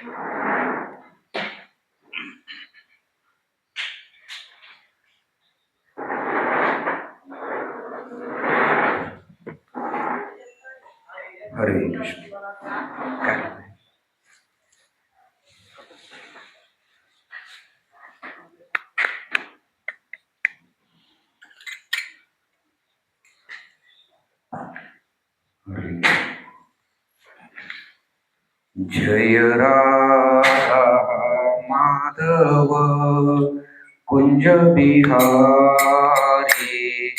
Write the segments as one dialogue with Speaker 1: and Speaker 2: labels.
Speaker 1: हरे कृष्ण. जय राधा माधव कुंज बिहारी.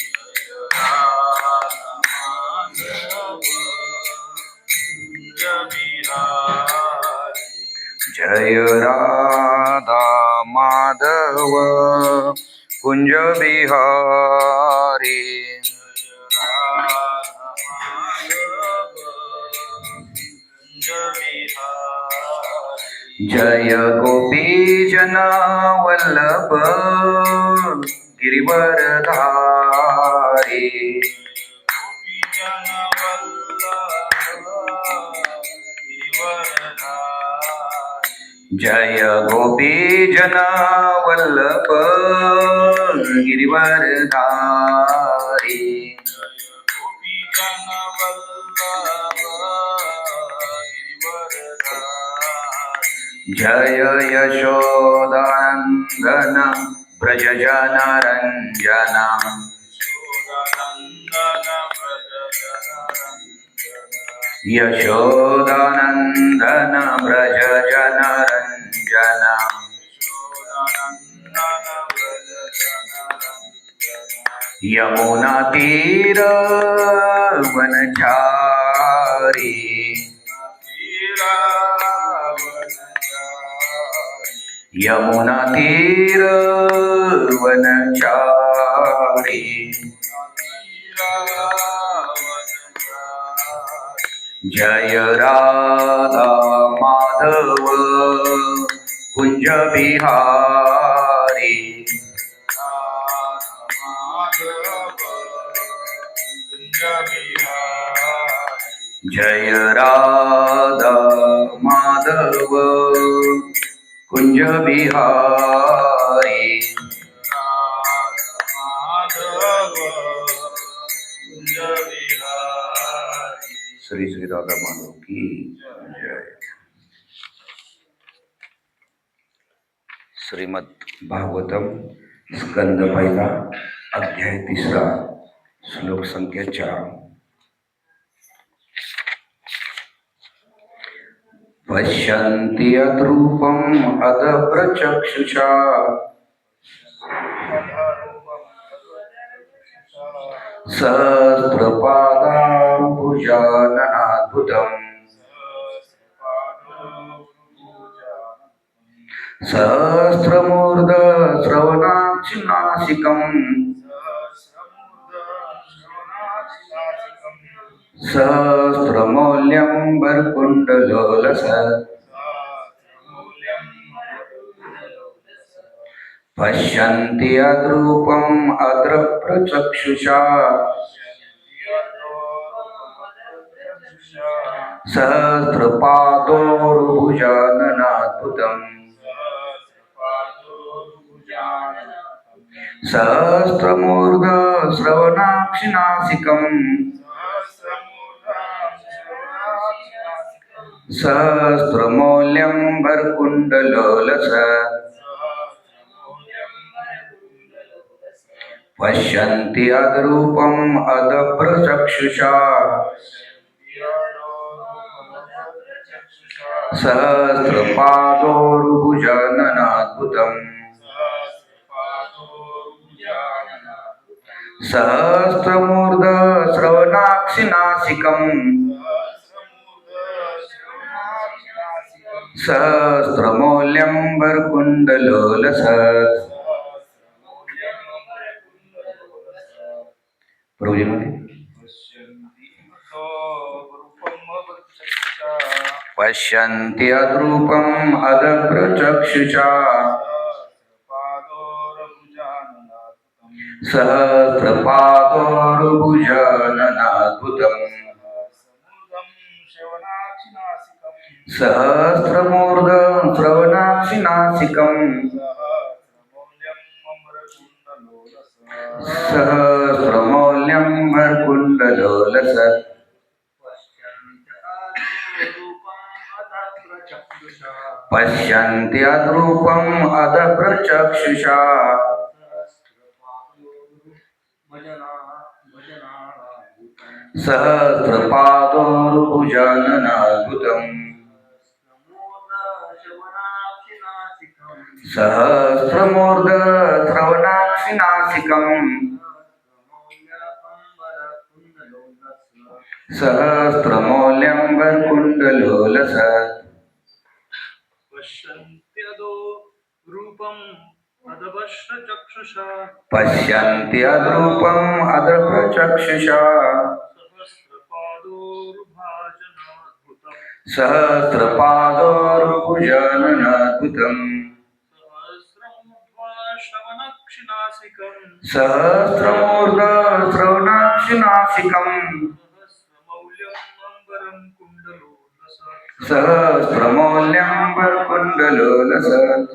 Speaker 1: जय राधा माधव कुंज बिहारी. जय गोपी जन वल्लभ गिरिवरधारी. जय गोपी जन वल्लभ गिरिवरधारी. जय यशोदानंदन ब्रज जनरंजन. यशोदानंदन ब्रज जनरंजन. यमुना तीर वनचारी. यमुना तीर वनचारी. जय राधा माधव कुंज बिहारी. जय राधा माधव कुंज बिहारी. श्री श्री राधा माधव की जय. श्रीमद् भागवतम स्कंद पहिला अध्याय 3 श्लोक संख्या 4. पश्यन्ति यद्रूपम् अधप्रचक्षुषा सहस्रपादाम्बुजाननाद्भुतम्. सहस्रमूर्ध श्रवणाक्षिनासिकम्. सहस्रमौल्यं वरकुण्डलोलसत्. पश्यन्ति यद्रूपम् अधप्रचक्षुषा सहस्रपादोर्भुजाननाद्भुतम्. सहस्रमूर्ध श्रवणाक्षिनासिकम्. सहस्रमौल्यं वरकुण्डलोलसत्. पश्यन्ति यद्रूपम् अधप्रचक्षुषा सहस्रपादोर्भुजाननाद्भुतम्. सहस्रमूर्ध श्रवणाक्षिनासिकम्. सहस्रमौल्यं वरकुण्डलोलसत्. प्रभुजी पश्यन्ति यद्रूपम् अधप्रचक्षुषा सहस्रपादोर्भुजाननाद्भुतम्. सहस्रमूर्धं श्रवणाक्षि नासिकम् सहस्रमौल्यं भर्कुण्डलोलसत् पश्यन्त्यद्रूपम् अदप्रचक्षुषा सहस्रपादोर्भुजाननाद्भुतम् सहस्रमूर्धश्रवणाक्षि नासिकम् सहस्रमौल्यं वरकुण्डलोलसत् पश्यन्त्यद्रूपम् अदप्रचक्षुषा सहस्रपादोर्भुजाननाद्भुतम् सहस्रमूर्धश्रवणाक्षि नासिकम् सहस्रमौल्यं वरकुण्डलोलसत्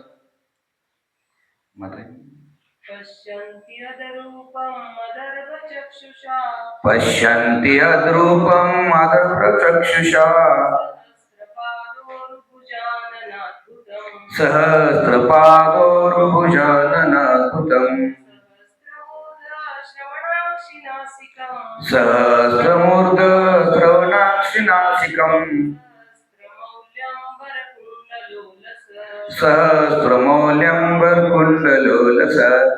Speaker 1: पश्यन्त्यद्रूपम् अदप्रचक्षुषा सहस्रपादोर्भुजाननाद्भुतम् सहस्रमूर्धश्रवणाक्षि नासिकम् सहस्रमौल्यं वरकुण्डलोलसत्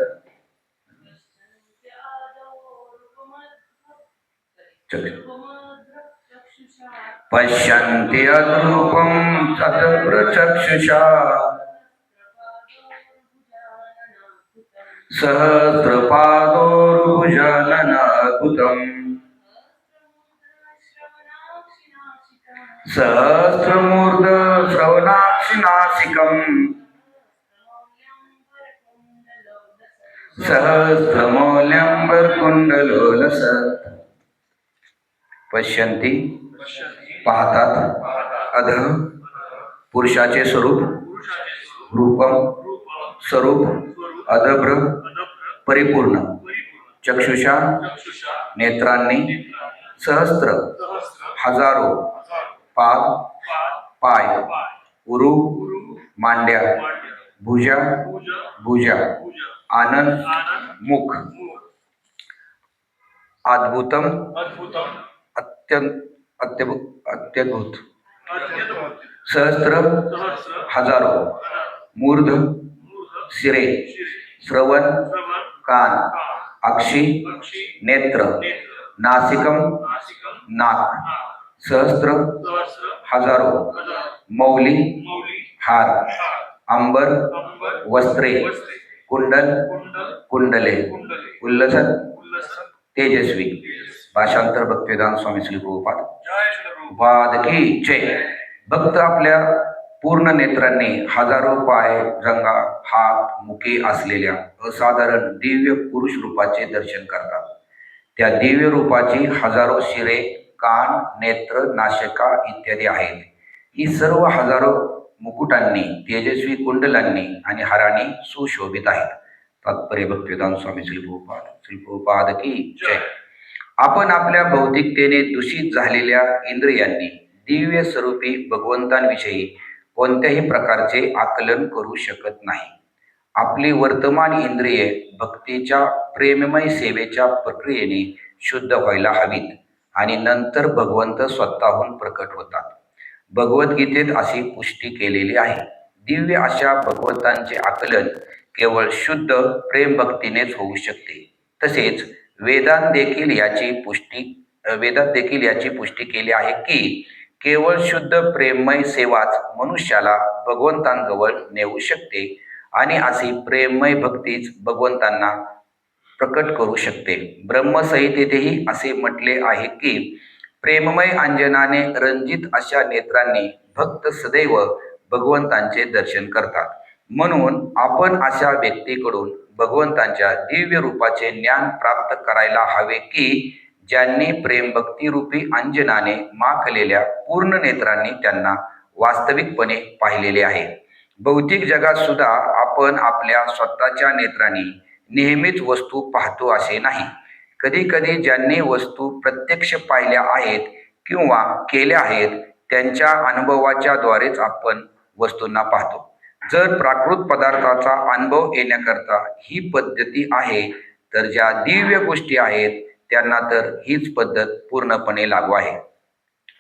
Speaker 1: पश्यन्त्यद्रूपम् अदप्रचक्षुषा सहस्रपादोर्भुजाननाद्भुतम् सहस्रमूर्धश्रवणाक्षि नासिकम् सहस्रमौल्यं वरकुण्डलोलसत् पश्यन्ति पाहतात अधः पुरुषाचे स्वरूप रूपम स्वरूप अदभ्र परिपूर्ण चक्षुषा नेत्रांनी सहस्त्र हजारो पाद पाय उरु मांड्या भुजा भुजा आनंद मुख अद्भुतम अत्यद्भुत सहस्त्र हजारो मूर्ध शिरे श्रवण कान अक्षी नेत्र नासिकम नाक सहस्त्र हजारो मौली हार अंबर वस्त्रे कुंडल कुंडले उल्लसत तेजस्वी भाषांतर भक्तिवेदांत स्वामी श्री प्रभुपाद की जय. भक्त आपल्या पूर्ण नेत्रांनी हजारो पाय रंगा हात मुके असलेल्या असाधारण दिव्य पुरुष रूपाचे दर्शन करतात. त्या दिव्य रूपाची हजारो शिरे कान नेत्र नासिका इत्यादी आहेत. ही सर्व हजारो मुकुटांनी तेजस्वी कुंडलांनी आणि हारांनी सुशोभित आहेत. तात्पर्य भक्तिवेदांत स्वामी श्री प्रभुपाद की जय. आपण आपल्या भौतिकतेने दूषित झालेल्या इंद्रियांनी दिव्य स्वरूपी भगवंतांविषयी कोणत्याही प्रकारचे आकलन करू शकत नाही. आपली वर्तमान इंद्रिये भक्तीच्या प्रेममय सेवेच्या प्रक्रियेने शुद्ध व्हायला हवीत आणि नंतर भगवंत स्वतःहून प्रकट होतात. भगवद्गीतेत अशी पुष्टी केलेली आहे. दिव्य अशा भगवंतांचे आकलन केवळ शुद्ध प्रेम भक्तीनेच होऊ शकते. तसेच वेदांत देखील याची पुष्टी केली आहे की केवळ शुद्ध प्रेममय सेवाच मनुष्याला भगवंतांजवळ नेऊ शकते आणि अशी प्रेममय भक्तीच भगवंतांना प्रकट करू शकते. ब्रह्मसंहितेतही असे म्हटले आहे की प्रेममय अंजनाने रंजित अशा नेत्रांनी भक्त सदैव भगवंतांचे दर्शन करतात. म्हणून आपण अशा व्यक्तीकडून भगवंतांच्या दिव्य रूपाचे ज्ञान प्राप्त करायला हवे की ज्यांनी प्रेमभक्ती रूपी अंजनाने माखलेल्या पूर्ण नेत्रांनी त्यांना वास्तविकपणे पाहिलेले आहे. भौतिक जगात सुद्धा आपण आपल्या स्वतःच्या नेत्रांनी नेहमीच वस्तू पाहतो असे नाही. कधी कधी ज्यांनी वस्तू प्रत्यक्ष पाहिल्या आहेत किंवा केल्या आहेत त्यांच्या अनुभवाच्या द्वारेच आपण वस्तूंना पाहतो. जर प्राकृत पदार्थाचा अनुभव येण्याकरता ही पद्धती आहे तर ज्या दिव्य गोष्टी आहेत त्यांना तर हीच पद्धत पूर्णपणे लागू आहे.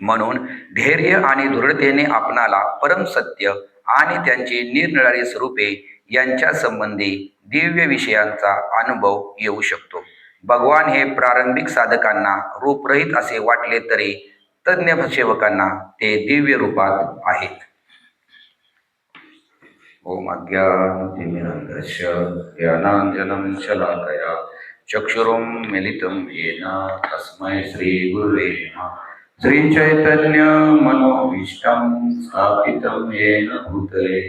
Speaker 1: म्हणून धैर्य आणि दृढतेने आपणाला परमसत्य आणि त्यांची निरनिराळी स्वरूपे यांच्या संबंधी दिव्य विषयांचा अनुभव येऊ शकतो. भगवान हे प्रारंभिक साधकांना रूपरहित असे वाटले तरी तज्ज्ञ सेवकांना ते दिव्य रूपात आहेत. ओम अज्ञानतिमिरन्धस्य ज्ञानाञ्जनं शलाकया चक्षुरुन्मीलितं येन तस्मै श्रीगुरुवे नमः. श्रीचैतन्यमनोभीष्टं स्थापितं येन भूतले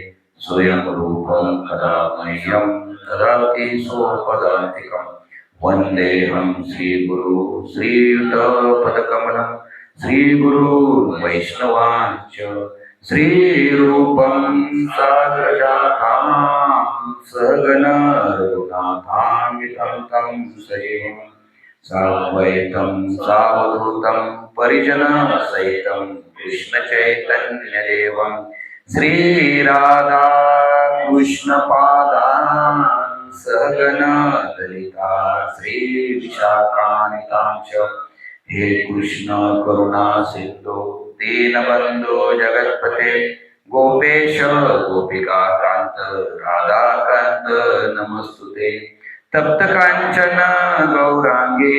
Speaker 1: स्वयं रूपं कदा मह्यं ददाति स्वपदान्तिकं. वन्देऽहं श्रीगुरु श्रीयुतपदकमलं श्रीगुरुन् वैष्णवांश्च श्रीरूपं साग्रजातां सहगण रघुनाथान्वितं तं सजीवं साद्वैतं सावधूतं परिजनसहितं कृष्णचैतन्यदेवं श्रीराधा कृष्णपादान् सहगण ललिता श्रीविशाखान्वितांश्च. हे कृष्ण करुणा सिंधु दीनबंधो जगत्पते गोपेश गोपिकाकांत राधाकांत नमस्तुते. तप्त कांचन गौरांगी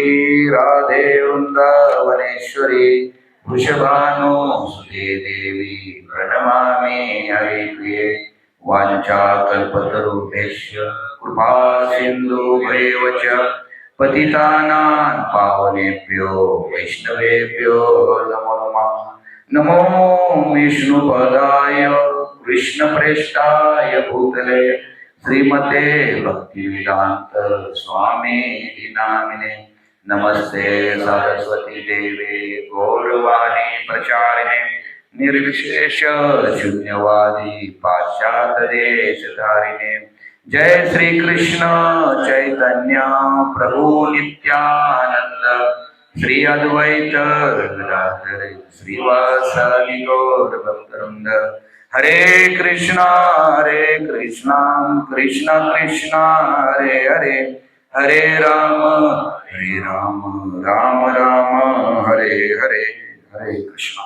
Speaker 1: राधे वृंदावनेश्वरी वृषभानुसुते देवी प्रणमामि हरिप्रिये. वाञ्छाकल्पतरुभ्यश्च कृपा सिन्धुभ्येव च पतितानां पावनेभ्यो वैष्णवेभ्यो नमो नमः. नमो विष्णुपदाय कृष्णप्रेष्ठाय भूतले श्रीमते भक्तिवेदांत स्वामी नामिने. नमस्ते सरस्वती देवे गौरवाणी प्रचारिणे निर्विशेष शून्यवादी पाश्चात्य देशधारिणे. जय श्री कृष्ण चैतन्य प्रभु नित्यानंद श्री अद्वैत गदाधर श्रीवासादि गौर भक्तवृंद. हरे कृष्णा कृष्ण कृष्ण हरे हरे हरे राम राम राम हरे हरे. हरे कृष्णा.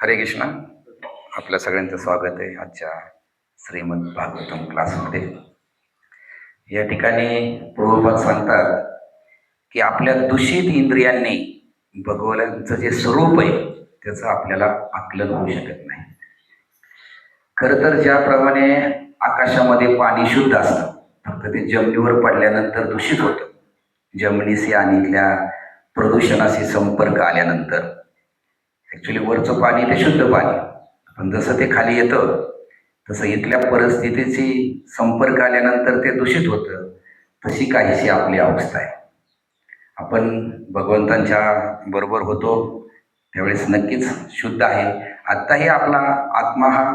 Speaker 1: हरे कृष्णा. आपल्या सगळ्यांचं स्वागत आहे आजच्या श्रीमद भागवतम क्लासमध्ये. या ठिकाणी प्रभुपाद सांगतात की आपल्या दूषित इंद्रियांनी भगवंताचं जे स्वरूप आहे त्याचं आपल्याला आकलन होऊ शकत नाही. खरं तर ज्याप्रमाणे आकाशामध्ये पाणी शुद्ध असतं फक्त ते जमिनीवर पडल्यानंतर दूषित होतं. जमिनीशी आणि इथल्या प्रदूषणाशी संपर्क आल्यानंतर ॲक्च्युली वरचं पाणी ते शुद्ध पाणी, पण जसं ते खाली येतं तसं इथल्या परिस्थितीची संपर्क आल्यानंतर ते दूषित होतं. तशी काहीशी आपली अवस्था आहे. आपण भगवंतांच्या बरोबर होतो त्यावेळेस नक्कीच शुद्ध आहे. आत्ताही आपला आत्मा हा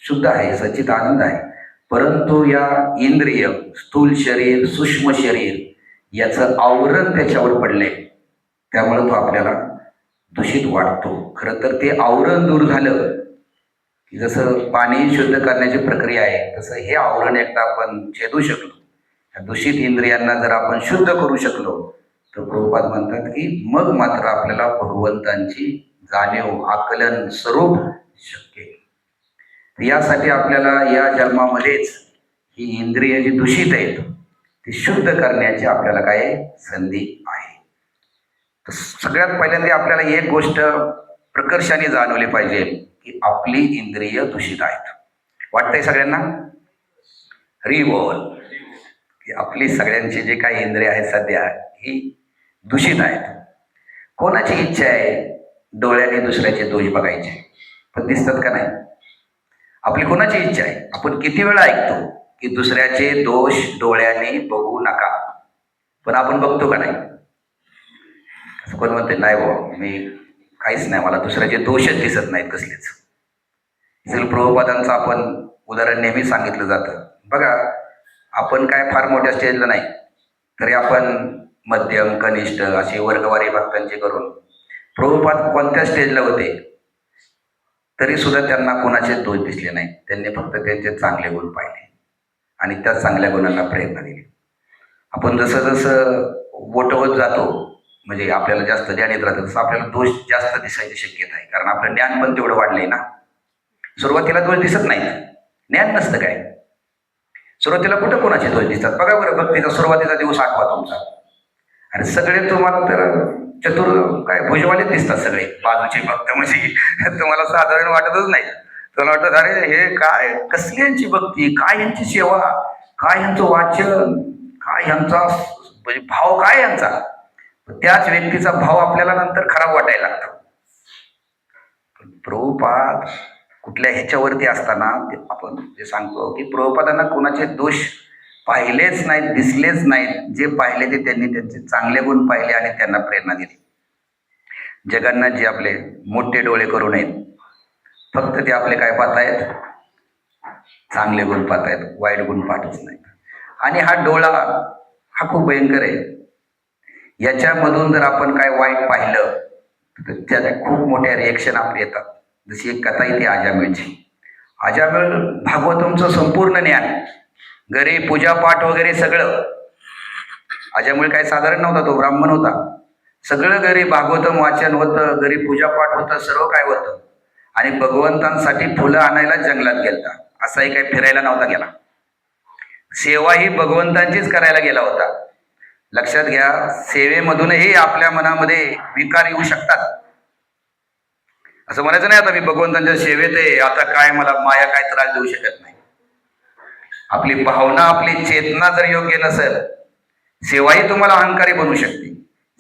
Speaker 1: शुद्ध आहे, सच्चित आनंद आहे. परंतु या इंद्रिय स्थूल शरीर सूक्ष्म शरीर याचं आवरण त्याच्यावर पडले त्यामुळे तो आपल्याला दूषित वाटतो. खरं तर ते आवरण दूर झालं की जसं पाणी शुद्ध करण्याची प्रक्रिया आहे तसं हे आवरण एकदा आपण छेदू शकलो, दूषित इंद्रियांना जर आपण शुद्ध करू शकलो तर प्रभुपाद म्हणतात की मग मात्र आपल्याला भगवंतांची जाणीव आकलन स्वरूप शक्य आहे. यासाठी आपल्याला या जन्मामध्येच ही इंद्रिय जी दूषित आहेत ती शुद्ध करण्याची आपल्याला काय संधी आहे. तर सगळ्यात पहिल्यांदा आपल्याला एक गोष्ट प्रकर्षाने जाणवली पाहिजे की आपली इंद्रिय दूषित आहेत. वाटतंय सगळ्यांना? रिवॉल की आपली सगळ्यांची जे काही इंद्रिय आहेत सध्या ही दूषित आहेत. कोणाची इच्छा आहे डोळ्याने दुसऱ्याचे दोष बघायचे, पण दिसतात का नाही? आपली कोणाची इच्छा आहे? आपण किती वेळा ऐकतो की दुसऱ्याचे दोष डोळ्याने बघू नका, पण आपण बघतो का नाही? कोण म्हणते नाही बाबा मी काहीच नाही, मला दुसऱ्याचे दोषच दिसत नाहीत कसलेच. श्री प्रभुपादांचं आपण उदाहरण नेहमी सांगितलं जातं. बघा, आपण काय फार मोठ्या स्टेजला नाही, तरी आपण मध्यम कनिष्ठ अशी वर्गवारी भक्तांची करून प्रभुपाद कोणत्या स्टेजला होते तरी सुद्धा त्यांना कोणाचे दोष दिसले नाही. त्यांनी फक्त त्यांचे चांगले गुण पाहिले आणि त्या चांगल्या गुणांना प्रेरणा दिली. आपण जसं जसं मोठं जातो म्हणजे आपल्याला जास्त ज्ञान येत राहतं तसं आपल्याला दोष जास्त दिसायची शक्यता आहे, कारण आपलं ज्ञान पण तेवढं वाढलंय ना. सुरुवातीला दोष दिसत नाहीत, ज्ञान नसतं काय. सुरुवातीला कुठं कोणाचे दोष दिसतात? बघा बरं, भक्तीचा सुरुवातीचा दिवस आठवा तुमचा, आणि सगळे तुम्हाला तर चतुर काय भुजवालेच दिसतात सगळे बाजूचे भक्त. म्हणजे तुम्हाला साधारण वाटतच नाही. तुम्हाला वाटत अरे हे काय, कसली यांची भक्ती, काय यांची सेवा, काय यांचं वाचन, काय यांचा म्हणजे भाव, काय यांचा. त्याच व्यक्तीचा भाव आपल्याला नंतर खराब वाटायला लागतो. प्रभुपाद कुठल्या ह्याच्यावरती असताना आपण जे सांगतो की प्रभुपादांना कोणाचे दोष पाहिलेच नाहीत, दिसलेच नाहीत. जे पाहिले ते त्यांनी त्यांचे चांगले गुण पाहिले आणि त्यांना प्रेरणा दिली. जगन्नाथजी आपले मोठे डोळे करू नयेत, फक्त ते आपले काय पाहतायत, चांगले गुण पाहतायत, वाईट गुण पाहतच नाहीत. आणि हा डोळा हा खूप भयंकर आहे. याच्यामधून जर आपण काय वाईट पाहिलं तर त्याला खूप मोठ्या रिएक्शन आपले येतात. जशी एक कथा येते आजामेळची. आजामेळ भागवतमचं संपूर्ण ज्ञान, घरी पूजापाठ वगैरे सगळं. आजामेळ काय साधारण नव्हता, तो ब्राह्मण होता. सगळं घरी भागवतम वाचन होतं, घरी पूजापाठ होतं, सर्व काय होतं. आणि भगवंतांसाठी फुलं आणायला जंगलात गेलता. असाही काही फिरायला नव्हता गेला. सेवा ही भगवंतांचीच करायला गेला होता. लक्षात घ्या, सेवेमधूनही आपल्या मनामध्ये विकार येऊ शकतात. असं म्हणायचं नाही आता मी भगवंतांच्या सेवेत आहे, आता काय मला माया काय त्रास देऊ शकत नाही. आपली भावना, आपली चेतना जर योग्य नसेल, सेवाही तुम्हाला अहंकारी बनवू शकते.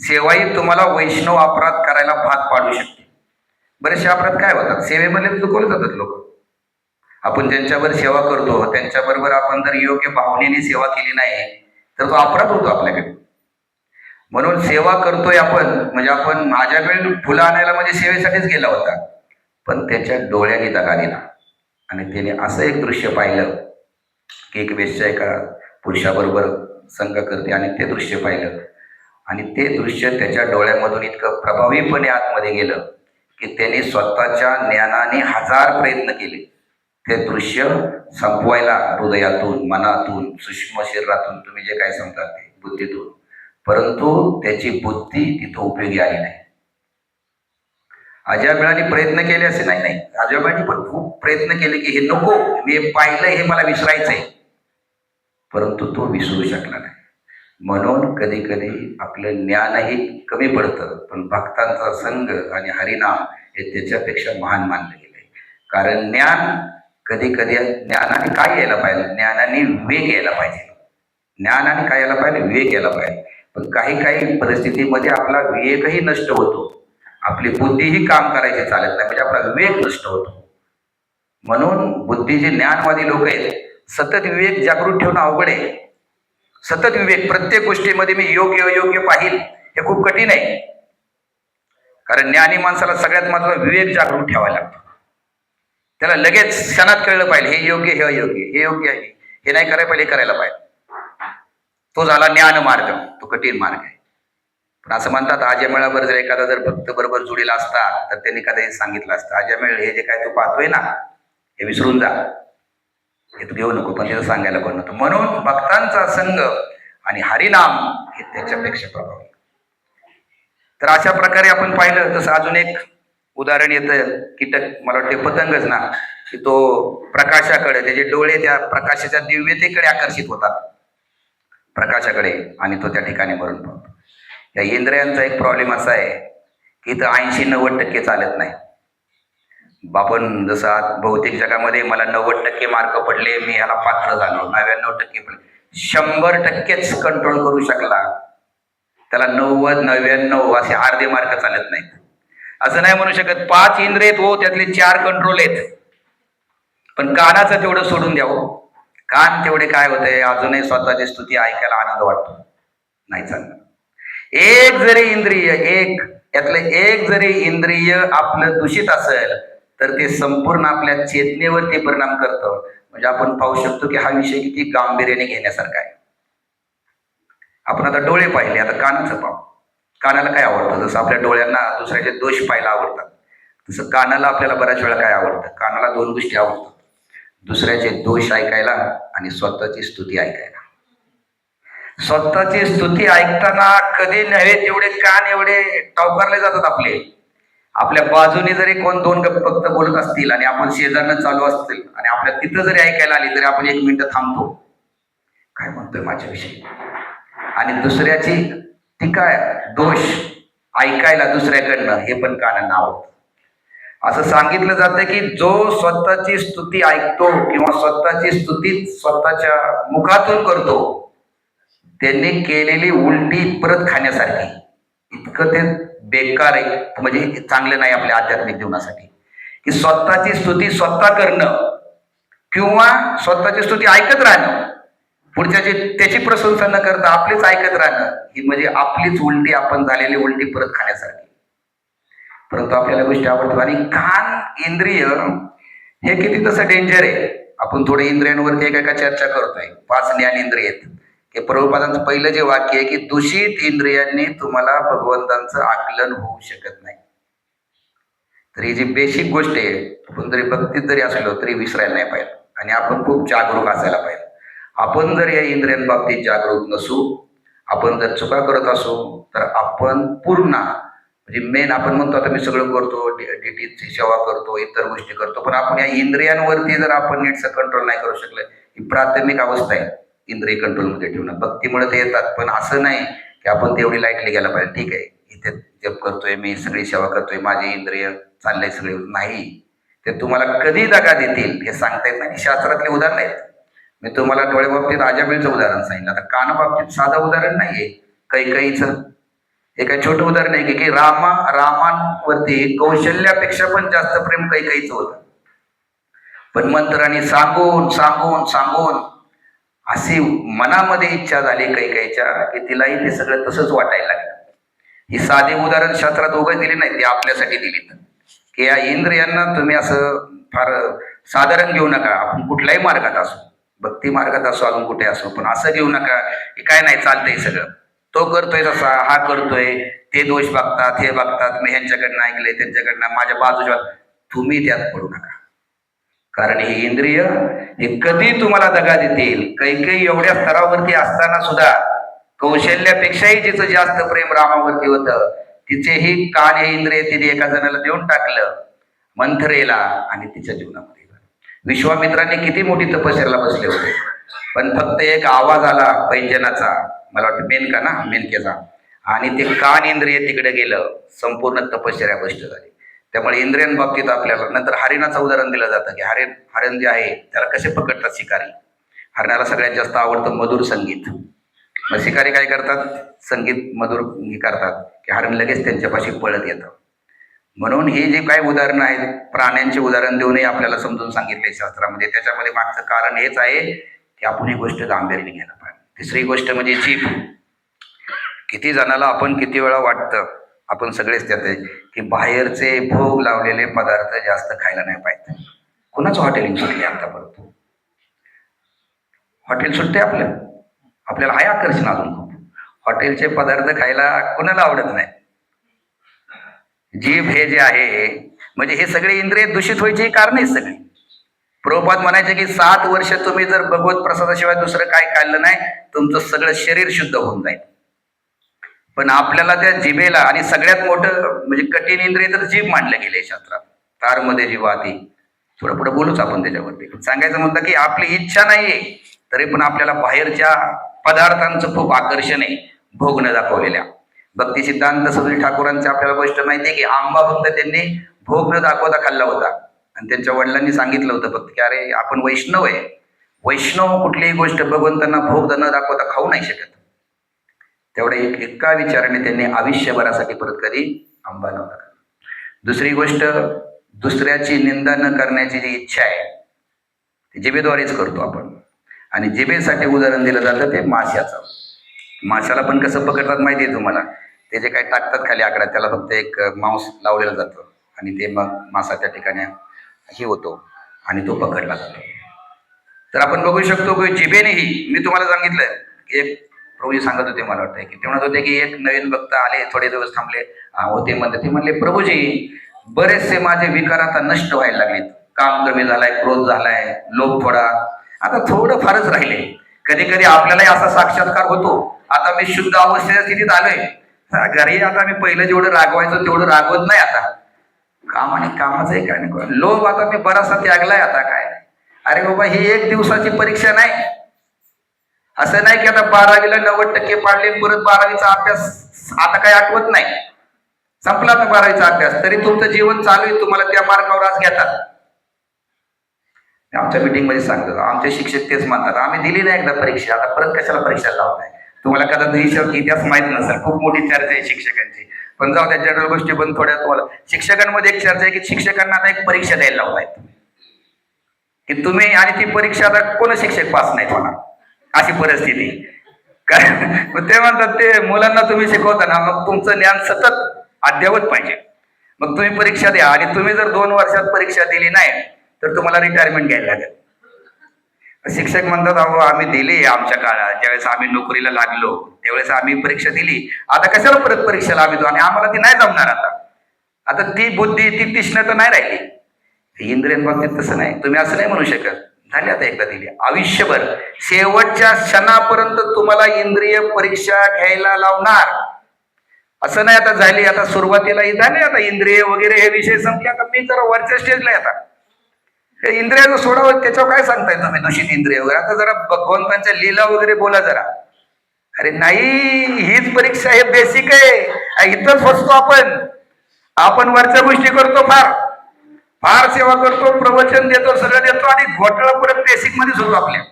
Speaker 1: सेवाही तुम्हाला वैष्णव अपराध करायला भाग पाडू शकते. बरेचसे अपराध काय होतात, सेवेमध्ये चुकवले जातात लोक. आपण ज्यांच्यावर सेवा करतो त्यांच्याबरोबर आपण जर योग्य भावनेने सेवा केली नाही तर तो अपराध होतो आपल्याकडे. म्हणून सेवा करतोय आपण, म्हणजे आपण माझ्या वेळ फुलं आणायला म्हणजे सेवेसाठीच गेला होता, पण त्याच्या डोळ्याने दगा दिला. आणि त्याने असं एक दृश्य पाहिलं की एक वेश्या एका पुरुषाबरोबर संग करते आणि ते दृश्य पाहिलं. आणि ते दृश्य त्याच्या डोळ्यामधून इतकं प्रभावीपणे आतमध्ये गेलं की त्याने स्वतःच्या ज्ञानाने 1000 प्रयत्न केले ते दृश्य संपवायला, हृदयातून, मनातून, सूक्ष्म शरीरातून, तुम्ही जे काय समजा ते बुद्धीतून, परंतु त्याची बुद्धी तिथं उपयोगी आली नाही. अजामेळाने प्रयत्न केले असे नाही, अजामेळाने पण खूप प्रयत्न केले की हे नको, मी पाहिलं हे मला विसरायचंय, परंतु तो विसरू शकला नाही. म्हणून कधी कधी आपलं ज्ञानही कमी पडतं, पण भक्तांचा संग आणि हरिनाम हे त्याच्यापेक्षा महान मानलं गेलंय. कारण ज्ञान कधी कधी, ज्ञानाने काय यायला पाहिजे, ज्ञानाने विवेक यायला पाहिजे. ज्ञानाने काय यायला पाहिजे, विवेक यायला पाहिजे. पण काही काही परिस्थितीमध्ये आपला विवेकही नष्ट होतो, आपली बुद्धीही काम करायची चालत नाही, म्हणजे आपला विवेक नष्ट होतो. म्हणून बुद्धी जे ज्ञानवादी लोक आहेत, सतत विवेक जागृत ठेवणं अवघड आहे. सतत विवेक, प्रत्येक गोष्टीमध्ये मी योग्य अयोग्य पाहिल हे खूप कठीण आहे. कारण ज्ञानी माणसाला सगळ्यात महत्त्वाचा विवेक जागृत ठेवायला लागतो. त्याला लगेच क्षणात कळलं पाहिजे हे योग्य, हे अयोग्य, हे योग्य आहे, हे नाही करायला पाहिजे, करायला पाहिजे. तो झाला ज्ञान मार्ग, तो कठीण मार्ग आहे. पण असं म्हणतात आजमेळावर जर एखादा जर भक्त बरोबर जोडीला असता तर त्यांनी कधी सांगितलं असतं, आजमेळ हे जे काय तू पाहतोय ना हे विसरून जा, हे तू घेऊ नको, पण तिथं सांगायला कोण नव्हतं. म्हणून भक्तांचा संग आणि हरिनाम हे त्याच्यापेक्षा प्रभावी. तर अशा प्रकारे आपण पाहिलं तसं अजून एक उदाहरण येतं, कीटक, मला वाटते पतंगच ना, की तो प्रकाशाकडे, त्याचे डोळे त्या प्रकाशाच्या दिव्यतेकडे आकर्षित होतात, प्रकाशाकडे, आणि तो त्या ठिकाणी मरून पडतो. या इंद्रियांचा एक प्रॉब्लेम असा आहे की इथं 80-90% चालत नाही. आपण जसं आज भौतिक जगामध्ये मला 90% मार्क पडले, मी ह्याला पात्र झालो, 99% पडले, 100%च कंट्रोल करू शकला, त्याला 90 99 असे अर्धे मार्क चालत नाहीत. असं नाही म्हणू शकत 5 इंद्रिय आहेत हो, त्यातले 4 कंट्रोल आहेत. पण कानाचं तेवढं सोडून द्यावं. कान तेवढे काय होतंय, अजूनही स्वतःची स्तुती ऐकायला आनंद वाटतो, नाही चालणार. एक जरी इंद्रिय, यातलं एक जरी इंद्रिय आपलं दूषित असेल तर ते संपूर्ण आपल्या चेतनेवरती परिणाम करतं. म्हणजे आपण पाहू शकतो की हा विषय किती गांभीर्याने घेण्यासारखा आहे. आपण आता डोळे पाहिले, आता कानाचं पाहू. कानाला काय आवडतं? जसं आपल्या डोळ्यांना दुसऱ्याचे दोष पाहायला आवडतात, तसं कानाला आपल्याला बऱ्याच वेळा काय आवडतं? कानाला 2 गोष्टी आवडतात, दुसऱ्याचे दोष ऐकायला आणि स्वतःची स्तुती ऐकायला. स्वतःची स्तुती ऐकताना कधी नव्हे तेवढे कान एवढे टवकारले जातात आपले. आपल्या बाजूने जरी कोण 2 फक्त बोलत असतील आणि आपण शेजारनं चालू असतील आणि आपल्या तिथं जरी ऐकायला आली तरी आपण 1 मिनिट थांबतो, काय म्हणतोय माझ्याविषयी, आणि दुसऱ्याची टीका दोष ऐकायला दुसऱ्याकडनं हे पण कानांना आवडतं. असं सांगितलं जातं की जो स्वतःची स्तुती ऐकतो किंवा स्वतःची स्तुती स्वतःच्या मुखातून करतो त्यांनी केलेली उलटी परत खाण्यासारखी. इतकं ते बेकार आहे, म्हणजे चांगलं नाही आपल्या आध्यात्मिक जीवनासाठी, की स्वतःची स्तुती स्वतः करणं किंवा स्वतःची स्तुती ऐकत राहणं, पुढच्याची त्याची प्रशंसा न करता आपलीच ऐकत राहणं, ही म्हणजे आपलीच उलटी, आपण झालेली उलटी परत खाण्यासारखी. परंतु आपल्याला गोष्टी आवडतात. आणि कान इंद्रिय हे किती तसं डेंजर आहे. आपण थोडे इंद्रियांवरती एका चर्चा करतोय. 5 ज्ञान इंद्रिय आहेत. हे प्रभुपादांचं पहिलं जे वाक्य आहे की दूषित इंद्रियांनी तुम्हाला भगवंतांचं आकलन होऊ शकत नाही. तर ही जी बेसिक गोष्ट आहे, आपण जरी भक्तीत जरी असलो तरी विसरायला नाही पाहिजे आणि आपण खूप जागरूक असायला पाहिजे. आपण जर या इंद्रियांबाबतीत जागरूक नसू, आपण जर चुका करत असू तर आपण पूर्ण, म्हणजे मेन आपण म्हणतो आता मी सगळं करतो, डीटीची सेवा करतो, इतर गोष्टी करतो, पण आपण या इंद्रियांवरती जर आपण नीटचं कंट्रोल नाही करू शकलं, ही प्राथमिक अवस्था आहे इंद्रिय कंट्रोलमध्ये ठेवणं. भक्तीमुळे ते येतात, पण असं नाही की आपण तेवढी लाईटली गेला पाहिजे. ठीक आहे, इथे जप करतोय मी, सगळी सेवा करतोय, माझे इंद्रिय चाललंय सगळे, नाही. ते तुम्हाला कधी दगा देतील हे सांगता येत नाही. शास्त्रातले उदाहरण आहेत. मी तुम्हाला डोळे बाबतीत राजाबीळचं उदाहरण सांगितलं, आता काना बाबतीत साधं उदाहरण नाहीये, कैकईचं. हे काही छोटं उदाहरण आहे की रामावरती कौशल्यापेक्षा पण जास्त प्रेम कैकईचं होतं. पण मंत्राने सांगून सांगून सांगून अशी मनामध्ये इच्छा झाली कैकईच्या की तिलाही ते सगळं तसंच वाटायला लागलं. ही साधी उदाहरण शास्त्रात उगाच दिली नाही, ती आपल्यासाठी दिली की या इंद्रियांना तुम्ही असं फार साधारण घेऊ नका. आपण कुठल्याही मार्गात असो, भक्ती मार्गात असो, अजून कुठे असो, पण असं घेऊ नका की काय नाही चालतंय सगळं, तो करतोय तसा, हा करतोय, ते दोष बघतात, हे बघतात, मी ह्यांच्याकडनं ऐकलंय, त्यांच्याकडनं, माझ्या बाजूच्या, तुम्ही त्यात पडू नका. कारण ही इंद्रिय हे कधी तुम्हाला दगा देतील. काही एवढ्या स्तरावरती असताना सुद्धा कौशल्यापेक्षाही जिचं जास्त प्रेम रामावरती होतं, तिचेही कान हे इंद्रिय तिने एका जणाला देऊन टाकलं, मंथरेला, आणि तिच्या जीवनामध्ये विश्वामित्रांनी किती मोठी तपश्चर्याला बसले होते, पण फक्त एक आवाज आला पैंजनाचा, मला वाटतं मेनकेचा, आणि ते कान इंद्रिय तिकडे गेलं, संपूर्ण तपश्चर्या भ्रष्ट झाली. त्यामुळे इंद्रियांबाबतीत आपल्याला नंतर हरिणाचं उदाहरण दिलं जातं की हरिण जे आहे त्याला कसे पकडतात शिकारी. हरणाला सगळ्यात जास्त आवडतं मधुर संगीत. मग शिकारी काय करतात, संगीत मधुर करतात की हरण लगेच त्यांच्यापाशी पळत येतं. म्हणून हे जे काही उदाहरणं आहेत, प्राण्यांचे उदाहरण देऊनही आपल्याला समजून सांगितले शास्त्रामध्ये. त्याच्यामध्ये मागचं कारण हेच आहे की आपण ही गोष्ट गांभीर्याने घ्यायला पाहिजे. तिसरी गोष्ट म्हणजे जीभ. किती जणाला आपण किती वेळा वाटतं, आपण सगळेच त्यात आहे की बाहेरचे भोग लावलेले पदार्थ जास्त खायला नाही पाहिजे. कुणाचं हॉटेलिंग सुटले आतापर्यंत? हॉटेल सुटते आपल्याला आहे आकर्षण अजून खूप. हॉटेलचे पदार्थ खायला कुणाला आवडत नाही. जीभ हे जे आहे, म्हणजे हे सगळे इंद्रिय दूषित व्हायची कारण आहेत सगळी. प्रभुपाद म्हणायचे की 7 वर्ष तुम्ही जर भगवत प्रसादाशिवाय दुसरं काय खाल्लं नाही, तुमचं सगळं शरीर शुद्ध होऊन जाईल. पण आपल्याला त्या जिभेला, आणि सगळ्यात मोठं म्हणजे कठीण इंद्रिय तर जीभ मानलं गेले शास्त्रात. तारमध्ये जीवा ती, थोडं पुढे बोलूच आपण त्याच्यावरती. सांगायचं म्हणतं की आपली इच्छा नाहीये तरी पण आपल्याला बाहेरच्या पदार्थांचं खूप आकर्षण आहे, भोग न दाखवलेल्या. भक्ती सिद्धांत सदरी ठाकूरांची आपल्याला गोष्ट माहिती आहे की आंबा फक्त त्यांनी भोग न दाखवता खाल्ला होता. आणि त्यांच्या वडिलांनी सांगितलं होतं फक्त की अरे आपण वैष्णव आहे, वैष्णव कुठलीही गोष्ट भगवंतांना भोग न दाखवता खाऊ नाही शकत. तेवढ्या एका विचाराने त्यांनी आयुष्यभरासाठी परत कधी आंबा नव्हता. दुसरी गोष्ट, दुसऱ्याची निंदा न करण्याची जी इच्छा आहे ती जिभेद्वारेच करतो आपण. आणि जिभेसाठी उदाहरण दिलं जातं ते माशाचं. माशाला पण कसं पकडतात माहिती आहे तुम्हाला? ते जे काही टाकतात खाली आकडा, त्याला फक्त एक मांस लावलेलं जातं आणि ते मग मासा त्या ठिकाणी हे होतो आणि तो पकडला जातो. तर आपण बघू शकतो की जिभेनेही, मी तुम्हाला सांगितलं एक प्रभूजी सांगत होते, मला वाटतं की ते म्हणत होते की एक नवीन भक्त आले, थोडे दिवस थांबले होते म्हणते, ते म्हणले प्रभूजी बरेचसे माझे विकार आता नष्ट व्हायला लागलेत, काम कमी झालाय, क्रोध झालाय, लोभ थोडा, आता थोडं फारच राहिले. कधी कधी आपल्यालाही असा साक्षात्कार होतो, आता मी शुद्ध अवस्थेच्या स्थितीत आलोय, घरी आता मी पहिलं जेवढं रागवायचं तेवढं रागवत नाही, आता काम आणि कामाचं आहे काय नाही, लोभ आता मी बराचसा त्यागलाय, आता काय. अरे बाबा ही एक दिवसाची परीक्षा नाही. असं नाही की आता 12वीला 90% पाडले, परत 12वीचा अभ्यास आता काही आठवत नाही, संपला तर 12वीचा अभ्यास, तरी तुमचं जीवन चालू आहे, तुम्हाला त्या मार्गावर आज घेतात. आमच्या मीटिंग मध्ये सांगतो, आमचे शिक्षक तेच म्हणतात, आम्ही दिली नाही एकदा परीक्षा, आता परत कशाला परीक्षा लावताय. तुम्हाला कदाचित इतिहास माहित नसेल, खूप मोठी चर्चा आहे शिक्षकांची, पण जाऊ त्या जनरल गोष्टी पण थोड्या. तुम्हाला शिक्षकांमध्ये एक चर्चा आहे की शिक्षकांना आता एक परीक्षा द्यायला लावतायत की तुम्ही, आणि ती परीक्षा आता कोण शिक्षक पास नाही होणार, अशी परिस्थिती. कारण ते म्हणतात ते मुलांना तुम्ही शिकवताना मग तुमचं ज्ञान सतत अद्ययावत पाहिजे, मग तुम्ही परीक्षा द्या, आणि तुम्ही जर 2 वर्षात परीक्षा दिली नाही तर तुम्हाला रिटायरमेंट घ्यायला लागेल. शिक्षक म्हणतात अहो आम्ही दिली आमच्या काळात, ज्यावेळेस आम्ही नोकरीला लागलो त्यावेळेस आम्ही परीक्षा दिली, आता कशाला परत परीक्षा लावितो, आणि आम्हाला ती नाही जमणार आता. आता ती बुद्धी, ती तीक्ष्णता नाही राहिली. इंद्रियन बाबतीत तसं नाही, तुम्ही असं नाही म्हणू शकत झाली आता एकदा दिली, आयुष्यभर शेवटच्या क्षणापर्यंत तुम्हाला इंद्रिय परीक्षा घ्यायला लावणार. असं नाही आता झाली, आता सुरुवातीलाही झाले, आता इंद्रिय वगैरे हे विषय संपले, आता मी जरा वरच्या स्टेजला आहे, आता हे इंद्रियाचं सोडावं, त्याच्यावर काय सांगताय तुम्ही दूषित इंद्रिय वगैरे, आता जरा भगवंतांच्या लीला वगैरे बोला जरा. अरे नाही, हीच परीक्षा, हे बेसिक आहे, इथंच फसतो आपण. आपण वरच्या गोष्टी करतो, फार सेवा करतो, प्रवचन देतो, सगळं देतो, आणि घोटाळा परत बेसिक मध्ये होतो आपल्या.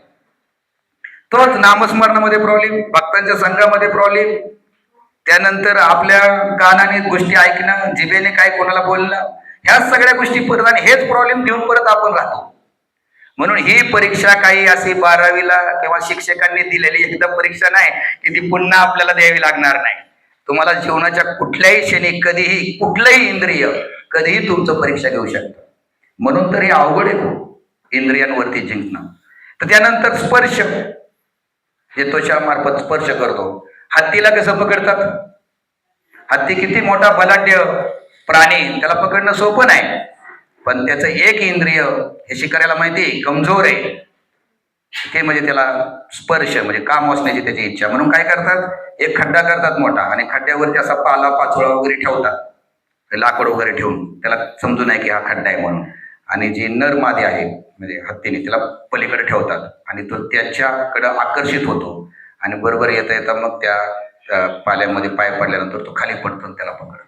Speaker 1: तोच नामस्मरणामध्ये प्रॉब्लेम, भक्तांच्या संघामध्ये प्रॉब्लेम, त्यानंतर आपल्या कानाने गोष्टी ऐकणं, जिभेने काय कोणाला बोलणं, ह्या सगळ्या गोष्टी परत, आणि हेच प्रॉब्लेम घेऊन परत आपण राहतो. म्हणून ही परीक्षा काही अशी 12वीला किंवा शिक्षकांनी दिलेली एकदा परीक्षा नाही की ती पुन्हा आपल्याला द्यावी लागणार नाही. तुम्हाला जीवनाच्या कुठल्याही क्षणी कधीही कुठलंही इंद्रिय कधीही तुमचं परीक्षा घेऊ शकतं. म्हणून तर हे अवघड आहे इंद्रियांवरती जिंकणं. तर त्यानंतर स्पर्श, जे त्वचामार्फत स्पर्श करतो. हत्तीला कसं पकडतात? हत्ती किती मोठा बलाढ्य प्राणी, त्याला पकडणं सोपं नाही, पण त्याचं एक इंद्रिय हे शिकाऱ्याला माहिती आहे कमजोर आहे, ते म्हणजे त्याला स्पर्श, म्हणजे काम असण्याची त्याची इच्छा. म्हणून काय करतात, एक खड्डा करतात मोठा, आणि खड्ड्यावरती असा पाला पाचोळा वगैरे ठेवतात, लाकूड वगैरे ठेवून, त्याला समजू नये की हा खड्डा आहे म्हणून. आणि जी नर मादी आहे म्हणजे हत्तीने, त्याला पलीकडे ठेवतात, आणि तो त्याच्याकडे आकर्षित होतो, आणि बरोबर येता येता मग त्या पाल्यामध्ये पाय पडल्यानंतर तो खाली पडतो, त्याला पकडतात.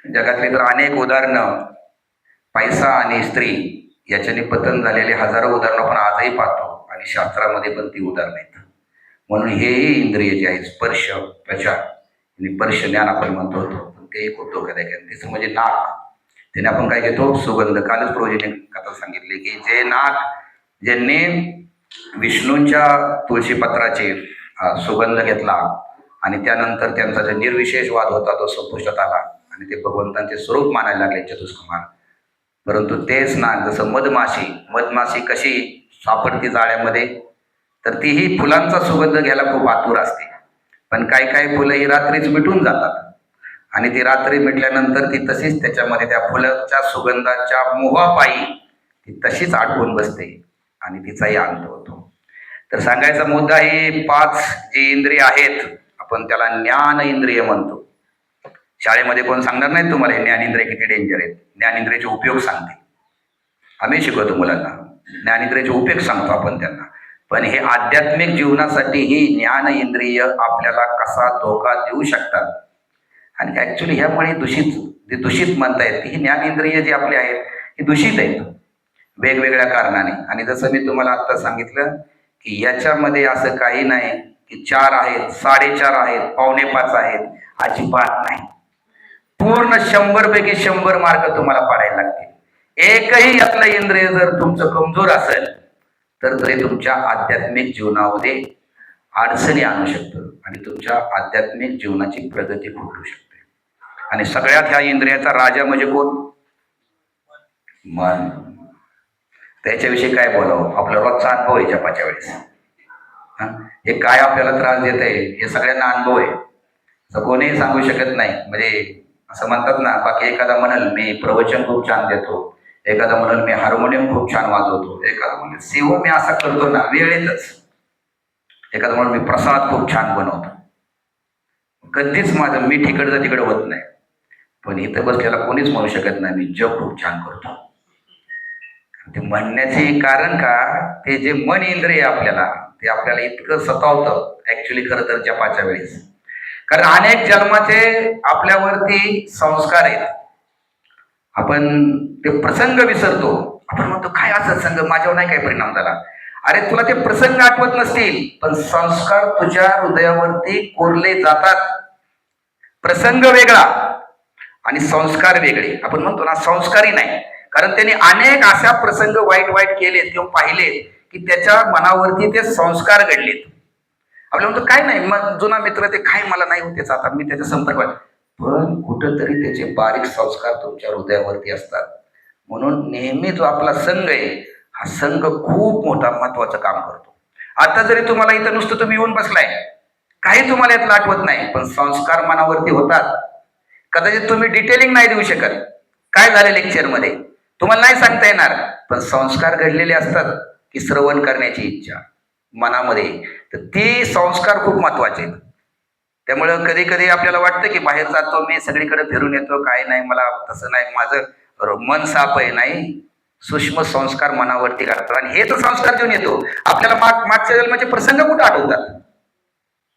Speaker 1: जगातली तर अनेक उदाहरणं, पैसा आणि स्त्री याच्याने पतन झालेले हजारो उदाहरणं आपण आजही पाहतो, आणि शास्त्रामध्ये पण ती उदाहरणं आहेत. म्हणून हेही इंद्रिय जे आहे, स्पर्श, त्वचा आणि स्पर्श ज्ञान आपण म्हणतो, पण ते एक होतो कदा. तिसरं म्हणजे नाक, त्याने आपण काय घेतो, सुगंध. कालच प्रभूजीने कथा सांगितली की जे नाक, ज्यांनी विष्णूंच्या तुळशीपत्राचे सुगंध घेतला, आणि त्यानंतर त्यांचा जो निर्विशेष वाद होता तो संपुष्टात आला, आणि ते भगवंतांचे स्वरूप मानायला लागले चतुष्कुमार. परंतु तेच नाक, जसं मधमाशी कशी सापडती जाळ्यामध्ये, तर तीही फुलांचा सुगंध घ्यायला खूप आतुर असते, पण काही फुलं ही रात्रीच मिटून जातात, आणि ती रात्री मिटल्यानंतर ती तशीच त्याच्यामध्ये त्या फुलाच्या सुगंधाच्या मोहापायी ती तशीच अडकून बसते, आणि तिचाही अंत होतो. तर सांगायचा मुद्दा, ही 5 जी इंद्रिय आहेत, आपण त्याला ज्ञान इंद्रिय म्हणतो. शाळेमध्ये कोण सांगणार नाही तुम्हाला हे ज्ञानेंद्रिय किती डेंजर आहेत. ज्ञानेंद्रियाचे उपयोग सांगते, आम्ही शिकवतो मुलांना, ज्ञानेंद्रियाचे उपयोग सांगतो आपण त्यांना. पण हे आध्यात्मिक जीवनासाठी ही ज्ञान इंद्रिय आपल्याला कसा धोका देऊ शकतात, आणि ऍक्च्युली ह्यामुळे दूषित म्हणतायत ही ज्ञानेंद्रिय जी आपली आहेत, ही दूषित आहेत वेगवेगळ्या कारणाने. आणि जसं मी तुम्हाला आता सांगितलं की याच्यामध्ये असं काही नाही की 4 आहेत, 4.5 आहेत, 4.25 आहेत, अजिबात नाही. पूर्ण 100 पैकी 100 मार्क तुम्हाला पाडायला लागतील. एकही यातलं इंद्रिय जर तुमचं कमजोर असेल तर ते तुमच्या आध्यात्मिक जीवनामध्ये अडचणी आणू शकतं आणि तुमच्या आध्यात्मिक जीवनाची प्रगती घडू शकते. आणि सगळ्यात ह्या इंद्रियाचा राजा म्हणजे कोण? मन. त्याच्याविषयी काय बोलावं? आपला रोजचा अनुभव आहे जपाच्या वेळेस. हे काय आपल्याला त्रास देत आहे हे सगळ्यांना अनुभव आहे, असं कोणीही सांगू शकत नाही. म्हणजे असं म्हणतात ना, बाकी एखादा म्हणाल मी प्रवचन खूप छान देतो, एखादा म्हणाल मी हार्मोनियम खूप छान वाजवतो, एखादा म्हणाल सेवा मी असा करतो ना वेळेतच, एखादा म्हणाल मी प्रसाद खूप छान बनवतो. कधीच माझं मी तिकडचं तिकडे होत नाही. पण इथं बसलेला कोणीच म्हणू शकत नाही मी जप खूप छान करतो. ते म्हणण्याचे कारण का, ते जे मन इंद्रिय आपल्याला ते आपल्याला इतकं सतावतं ऍक्च्युली खरं तर जपाच्या वेळेस. कारण अनेक जन्माचे आपल्यावरती संस्कार आहेत. आपण ते प्रसंग विसरतो. आपण म्हणतो काय असं संग माझ्यावर नाही काय परिणाम झाला. अरे तुला ते प्रसंग आठवत नसतील पण संस्कार तुझ्या हृदयावरती कोरले जातात. प्रसंग वेगळा आणि संस्कार वेगळे. आपण म्हणतो ना संस्कारी नाही, कारण त्यांनी अनेक अशा प्रसंग वाईट वाईट केलेत किंवा पाहिले की त्याच्या मनावरती ते संस्कार घडलेत. आपल्याला म्हणतो काय नाही, मग जुना मित्र ते काय मला नाही होतेच आता मी त्याच्या संपर्कात, पण कुठंतरी त्याचे बारीक संस्कार तुमच्या हृदयावरती असतात. म्हणून नेहमी जो आपला संघ आहे हा संघ खूप मोठा महत्वाचं काम करतो. आता जरी तुम्हाला इथं नुसतं तुम्ही येऊन बसलाय, काही तुम्हाला यातलं आठवत नाही पण संस्कार मनावरती होतात. कदाचित तुम्ही डिटेलिंग नाही देऊ शकत काय झालं लेक्चरमध्ये, तुम्हाला नाही सांगता येणार, पण संस्कार घडलेले असतात की श्रवण करण्याची इच्छा मनामध्ये, तर ते संस्कार खूप महत्वाचे आहेत. त्यामुळं कधी कधी आपल्याला वाटतं की बाहेर जातो मी सगळीकडे फिरून येतो, काय नाही मला तसं नाही, माझं मन साफ आहे. नाही, सूक्ष्म संस्कार मनावरती काढतात आणि हे तर संस्कार घेऊन येतो. आपल्याला मागच्या जन्माचे प्रसंग कुठे आठवतात?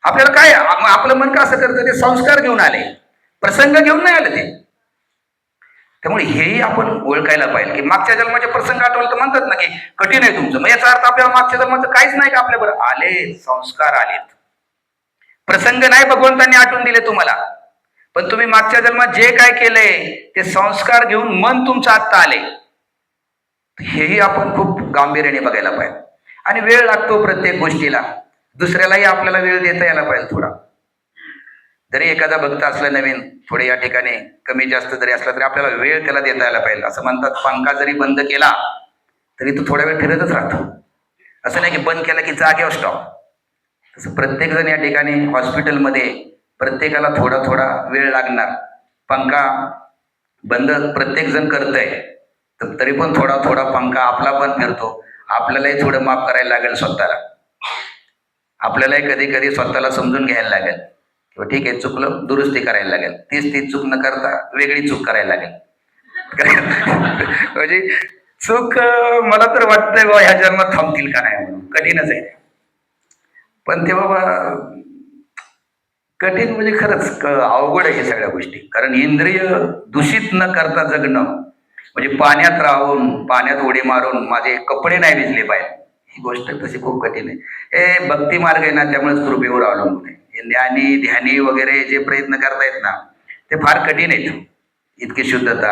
Speaker 1: आपल्याला काय आपलं मन का असं करतं? ते संस्कार घेऊन आले, प्रसंग घेऊन नाही आले ते. त्यामुळे हेही आपण ओळखायला पाहिजे की मागच्या जन्माचे प्रसंग आठवले तर म्हणतात ना की कठीण आहे तुमचं, मग याचा अर्थ आपल्याला मागच्या जन्माचं काहीच नाही का आपल्याबरोबर? आले, संस्कार आलेत. प्रसंग नाही भगवंतांनी आठवून दिले तुम्हाला, पण तुम्ही मागच्या जन्मात जे काय केलंय ते संस्कार घेऊन मन तुमचं आत्ता आले. हेही आपण खूप गांभीर्याने बघायला पाहिजे. आणि वेळ लागतो प्रत्येक गोष्टीला, दुसऱ्यालाही आपल्याला वेळ देता यायला पाहिजे थोडा. जरी एखादा भक्त असला नवीन, थोडे या ठिकाणी कमी जास्त जरी असला तरी आपल्याला वेळ त्याला देता यायला पाहिजे. असं म्हणतात पंखा जरी बंद केला तरी तो थोडा वेळ फिरतच राहतो. असं नाही की बंद केला की जागेवर स्टॉप. तसं प्रत्येक जण या ठिकाणी हॉस्पिटलमध्ये प्रत्येकाला थोडा थोडा वेळ लागणार. पंखा बंद प्रत्येक जण करतंय तर तरी पण थोडा थोडा पंखा आपला पण फिरतो. आपल्यालाही थोडं माफ करायला लागेल स्वतःला. आपल्यालाही कधी कधी स्वतःला समजून घ्यायला लागेल किंवा ठीक आहे चुकलं, दुरुस्ती करायला लागेल. तीच चूक न करता वेगळी चूक करायला लागेल. म्हणजे चूक मला तर वाटतंय बाबा ह्या जन्मात थांबतील का नाही म्हणून, कठीणच आहे. पण ते बाबा कठीण म्हणजे खरंच अवघड आहे सगळ्या गोष्टी. कारण इंद्रिय दूषित न करता जगणं म्हणजे पाण्यात राहून पाण्यात उडी मारून माझे कपडे नाही भिजले पाहिजे, ही गोष्ट तशी खूप कठीण आहे. हे भक्ती मार्ग आहे ना, त्यामुळेच कृपेवर अवलंबून आहे. हे ज्ञानी ध्यानी वगैरे जे प्रयत्न करतायत ना ते फार कठीण आहेत. इतकी शुद्धता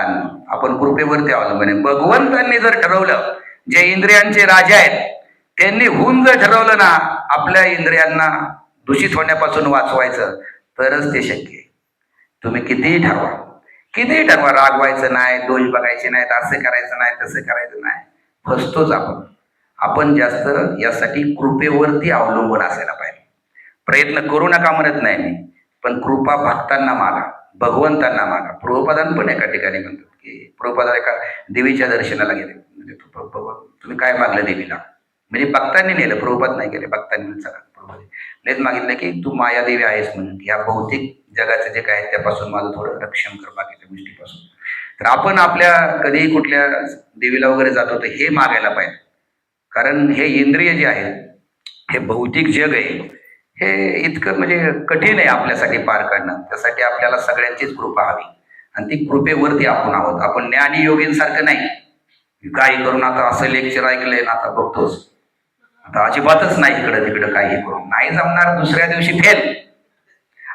Speaker 1: आपण कृपेवरती अवलंबून आहे. भगवंतांनी जर ठरवलं, जे इंद्रियांचे राजा आहेत त्यांनी होऊन जर ठरवलं ना आपल्या इंद्रियांना दूषित होण्यापासून वाचवायचं, तरच ते शक्य आहे. तुम्ही कितीही ठरवा, रागवायचं नाही, दोष बघायचे नाहीत, असं करायचं नाही, तसं करायचं नाही, फसतोच आपण जास्त यासाठी कृपेवरती अवलंबून असायला पाहिजे. प्रयत्न करू नका म्हणत नाही मी, पण कृपा भक्तांना मागा, भगवंतांना मागा. प्रभुपादांनी पण एका ठिकाणी म्हणतात की प्रभुपादा एका देवीच्या दर्शनाला गेले, म्हणजे तुम्ही काय मागलं देवीला, म्हणजे भक्तांनी नेलं, प्रभुपाद नाही गेले, भक्तांनी लेच मागितलं की तू मायादेवी आहेस म्हणून, या भौतिक जगाचं जे काय त्यापासून माझं थोडं रक्षण कर बाकीच्या गोष्टीपासून. तर आपण आपल्या कधीही कुठल्या देवीला वगैरे जातो तर हे मागायला पाहिजे. कारण हे इंद्रिय जे आहे, हे भौतिक जग आहे, हे इतकं म्हणजे कठीण आहे आपल्यासाठी पार काढणं. त्यासाठी आपल्याला सगळ्यांचीच कृपा हवी आणि ती कृपेवरती आपण आहोत. आपण ज्ञानी योगींसारखं नाही काही करून आता असं लेक्चर ऐकलंय ना, आता बघतोच, आता अजिबातच नाही इकडं तिकडं काही करून नाही जमणार, दुसऱ्या दिवशी फेल.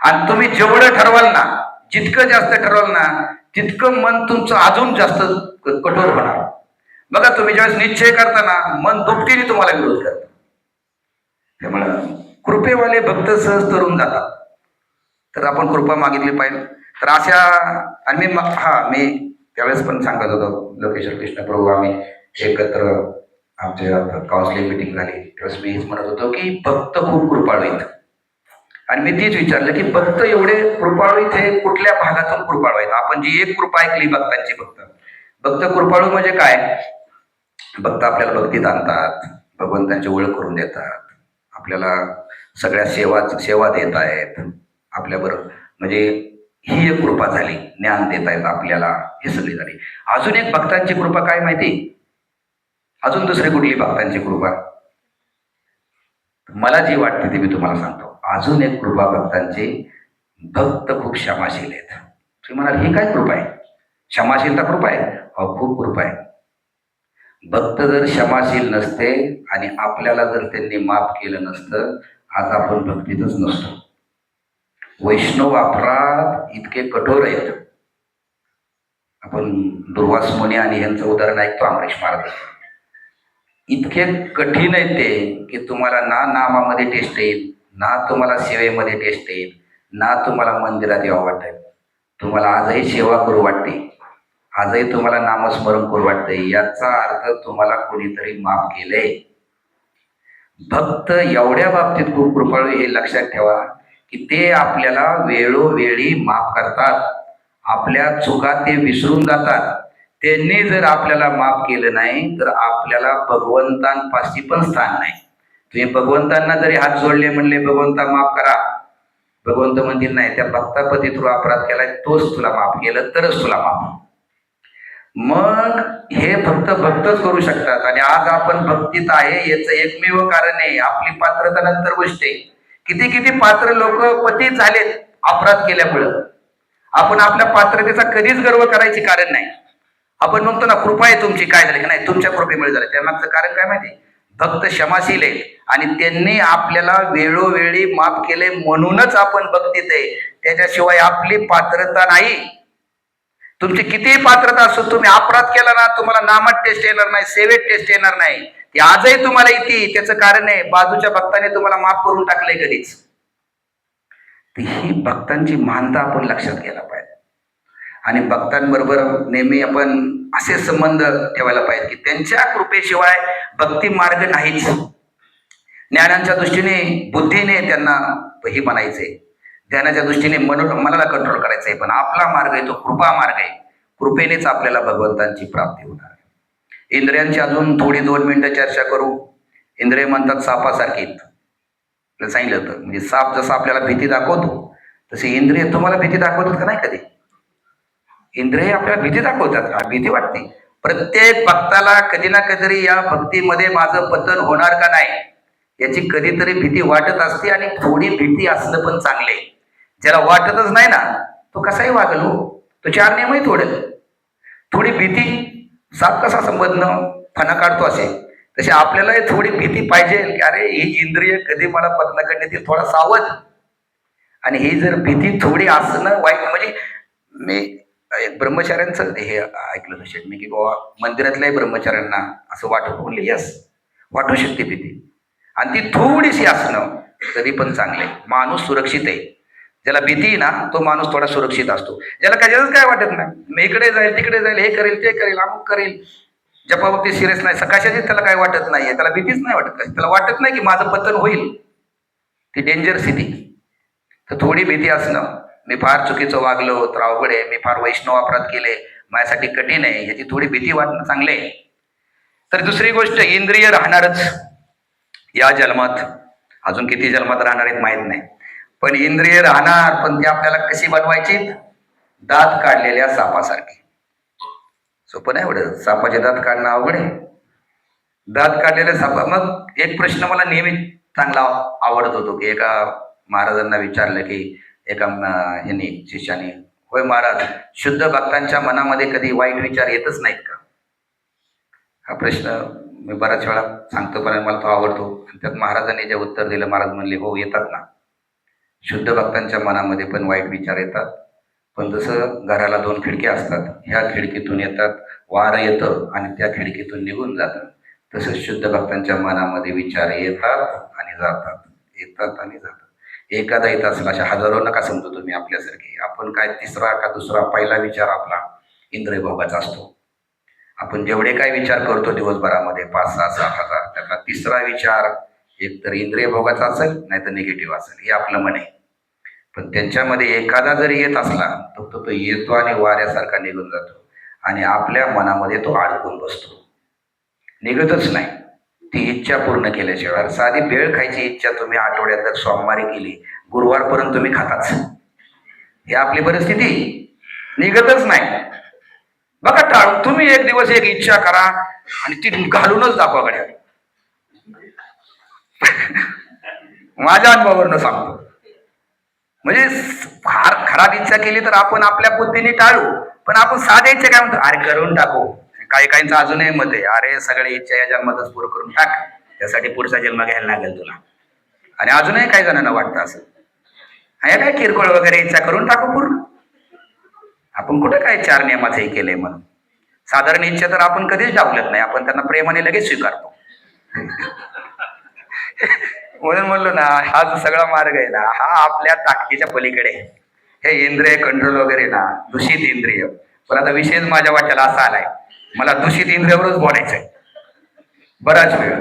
Speaker 1: आणि तुम्ही जेवढं ठरवाल ना, जितकं जास्त ठरवाल ना, तितकं मन तुमचं अजून जास्त कठोर होणार. बघा, तुम्ही ज्यावेळेस निश्चय करता ना, मन दुपटीने तुम्हाला विरोध करतं. त्यामुळं कृपेवाले भक्त सहज तरून जातात. तर आपण कृपा मागितली पाहिजे. तर अशा, आणि मी त्यावेळेस पण सांगत होतो, लोकेश्वर कृष्ण प्रभू आम्ही एकत्र आमच्या काउन्सिलिंग मिटिंग झाली, त्यावेळेस मी हेच म्हणत होतो की भक्त खूप कृपाळू आहेत. आणि मी तीच विचारलं की भक्त एवढे कृपाळू इथे कुठल्या भागातून कृपाळू आहेत. आपण जी एक कृपा ऐकली भक्तांची, भक्त कृपाळू म्हणजे काय? भक्त आपल्याला भक्तीत आणतात, भगवंतांची ओळख करून देतात, आपल्याला सगळ्या सेवा देत आहेत आपल्याबरोबर. म्हणजे ही एक कृपा झाली, ज्ञान देत आहेत आपल्याला, हे सगळी झाली. अजून एक भक्तांची कृपा काय माहिती? अजून दुसरी कुठली भक्तांची कृपा मला जी वाटते ती मी तुम्हाला सांगतो. अजून एक कृपा भक्तांची, भक्त खूप क्षमाशील आहेत. तुम्ही म्हणाल ही काय कृपा आहे? क्षमाशीलता कृपा आहे? अहो, खूप कृपा आहे. भक्त जर क्षमाशील नसते आणि आपल्याला जर त्यांनी माफ केलं नसतं, आज आपण भक्तीतच नसतो. वैष्णव अपराध इतके कठोर आहेत. आपण दुर्वास मुनी आणि यांचं उदाहरण ऐकतो, अमरीश महाराज. इतके कठीण आहे ते की तुम्हाला ना नामामध्ये टेस्ट येईल, ना तुम्हाला सेवेमध्ये टेस्ट येईल, ना तुम्हाला मंदिरात यावं वाटेल. तुम्हाला आजही सेवा करू वाटते, आजही तुम्हाला नामस्मरण करू वाटते. याचा अर्थ तुम्हाला कोणीतरी माफ केलंय. भक्त एवढ्या बाबतीत खूप कृपाळू, हे लक्षात ठेवा की ते आपल्याला वेळोवेळी माफ करतात. आपल्या चुका ते विसरून जातात. त्यांनी जर आपल्याला माफ केलं नाही तर आपल्याला भगवंतांपाशी पण स्थान नाही. तुम्ही भगवंतांना जरी हात जोडले, म्हणले भगवंता माफ करा, भगवंत म्हणतील नाही, त्या भक्तापती तुला अपराध केलाय, तोच तुला माफ केलं तरच तुला माफ. मग हे फक्त भक्तच करू शकतात. आणि आज आपण भक्तीत आहे याचं एकमेव कारण आहे आपली पात्रता. नंतर गोष्ट आहे, किती किती पात्र लोक पतीत झालेत अपराध केल्यामुळं. आपण आपल्या पात्रतेचा कधीच गर्व करायचे कारण नाही. आपण म्हणतो ना कृपा आहे तुमची, काय झालं की नाही, तुमच्या कृपेमुळे झालं. त्यामागचं कारण काय माहिती? भक्त क्षमाशील आहे आणि त्यांनी आपल्याला वेळोवेळी माफ केले म्हणूनच आपण भक्तीत आहे. त्याच्याशिवाय आपली पात्रता नाही. तुमची कितीही पात्रता असो, तुम्ही अपराध केला ना, तुम्हाला नामात टेस्ट येणार नाही, सेवेत टेस्ट येणार नाही. ती आजही तुम्हाला येते. त्याचं कारण आहे बाजूच्या भक्ताने तुम्हाला माफ करून टाकलंय कधीच. ही भक्तांची महानता आपण लक्षात घ्यायला पाहिजे. आणि भक्तांबरोबर नेहमी आपण असे संबंध ठेवायला पाहिजे की त्यांच्या कृपेशिवाय भक्ती मार्ग नाहीच. ज्ञानाच्या दृष्टीने, बुद्धीने त्यांना ही म्हणायचंय, ध्यानाच्या दृष्टीने मनाला कंट्रोल करायचंय. पण आपला मार्ग आहे तो कृपा मार्ग आहे. कृपेनेच आपल्याला भगवंतांची प्राप्ती होणार. इंद्रियांची अजून थोडी 2 मिनिटं चर्चा करू. इंद्रिय म्हणतात सापासारखी. सांगितलं होतं, म्हणजे साप जसा आपल्याला भीती दाखवतो तसे इंद्रिय तुम्हाला भीती दाखवतात का नाही? कधी इंद्रिय आपल्याला भीती दाखवतात का? भीती वाटते. प्रत्येक भक्ताला कधी ना कधीतरी या भक्तीमध्ये माझं पतन होणार का नाही याची कधीतरी भीती वाटत असते. आणि थोडी भीती असणं पण चांगले. ज्याला वाटतच नाही ना, तो कसाही वागल हो, तो 4 नियमही तोडेल. थोडी भीती, साप कसा संबंध फणा काढतो असे, तसे आपल्याला थोडी भीती पाहिजे की अरे ही इंद्रिय कधी मला पतन करण्यात, थोडा सावध. आणि ही जर भीती थोडी असणं वाईट. म्हणजे मी एक ब्रह्मचार्यांचं हे ऐकलं होतं मी की बाबा मंदिरातल्याही ब्रह्मचार्यांना असं वाटत, म्हणले यस, वाटू शकते भीती. आणि ती थोडीशी असणं कधी पण चांगले. माणूस सुरक्षित आहे. ज्याला भीती ना तो माणूस थोडा सुरक्षित असतो. ज्याला कशाच काय वाटत नाही, मी इकडे जाईल तिकडे जाईल, हे करेल ते करेल, अमुक करेल, जपाबाबतीत सिरियस नाही, सकाळच्याच त्याला काय वाटत नाहीये, त्याला भीतीच नाही वाटत. त्याला वाटत नाही की माझं पतन होईल. ती डेंजर स्थिती. तर थोडी भीती असणं, मी फार चुकीचं वागलो तर अवघड आहे, मी फार वैष्णव अपराध केले, माझ्यासाठी कठीण आहे, याची थोडी भीती वाटणं चांगले आहे. तर दुसरी गोष्ट, इंद्रिय राहणारच या जन्मात. अजून किती जन्मात राहणार आहेत माहीत नाही, पण इंद्रिय राहणार. पण ती आपल्याला कशी बनवायची? दात काढलेल्या सापासारखी. सोपं नाही एवढं, सापाचे दात काढणं अवघड आहे. दात काढलेल्या सापा. मग एक प्रश्न मला नेहमी चांगला आवडत होतो की एका महाराजांना विचारलं की एका यांनी शिष्याने, होय महाराज, शुद्ध भक्तांच्या मनामध्ये कधी वाईट विचार येतच नाहीत का? हा प्रश्न मी बऱ्याच वेळा सांगतो, पण मला तो आवडतो. आणि त्यात महाराजांनी जे उत्तर दिलं, महाराज म्हणले, हो येतात ना. शुद्ध भक्तांच्या मनामध्ये पण वाईट विचार येतात. पण जसं घराला दोन खिडक्या असतात, ह्या खिडकीतून येतात, वारं येतं आणि त्या खिडकीतून निघून जातं. तसंच शुद्ध भक्तांच्या मनामध्ये विचार येतात आणि जातात, येतात आणि जातात. एखादा येत असेल, अशा हजारो नका समजू तुम्ही आपल्यासारखे. आपण काय तिसरा का दुसरा, पहिला विचार आपला इंद्रिय भोगाचा असतो. आपण जेवढे काय विचार करतो दिवसभरामध्ये 5,000-6,000, त्यातला तिसरा विचार एक तर इंद्रिय भोगाचा असेल, नाही तर निगेटिव्ह असेल. हे आपलं मन आहे. पण त्यांच्यामध्ये एखादा जरी येत असला तर तो येतो आणि वाऱ्यासारखा निघून जातो आणि आपल्या मनामध्ये तो अडकून बसतो, निघतच नाही. ती इच्छा पूर्ण केल्याशिवाय. साधी भेळ खायची इच्छा तुम्ही आठवड्यात जर सोमवारी केली, गुरुवारपर्यंत तुम्ही खाताच. ही आपली परिस्थिती, निघतच नाही. बघा, टाळून तुम्ही एक दिवस एक इच्छा करा आणि ती घालूनच दाखवा गड्या. माझ्या अनुभवावरनं सांगतो. म्हणजे फार खराब इच्छा केली तर आपण आपल्या बुद्धीने टाळू, पण आपण साध्या इच्छा काय म्हणतो, अरे करून टाकू. काही काहींचं अजूनही मत आहे, अरे सगळ्या इच्छा या जन्मातच पूर्ण करून टाक, त्यासाठी पुढचा जन्म घ्यायला लागेल तुला. आणि अजूनही काही जणांना वाटतं असं, हे काय किरकोळ वगैरे इच्छा करून टाकू पूर्ण. आपण कुठं काय 4 नियमाचं हे केलंय म्हणून. साधारण इच्छा तर आपण कधीच डावलत नाही, आपण त्यांना प्रेमाने लगेच स्वीकारतो. म्हणून म्हणलो ना, हा जो सगळा मार्ग आहे ना, हा आपल्या ताकदीच्या पलीकडे. हे इंद्रिय कंट्रोल वगैरे ना, दूषित इंद्रिय. पण आता विषय माझ्या वाट्याला असा आलाय, मला दूषित इंद्रियावरच बोलायचंय बराच वेळ.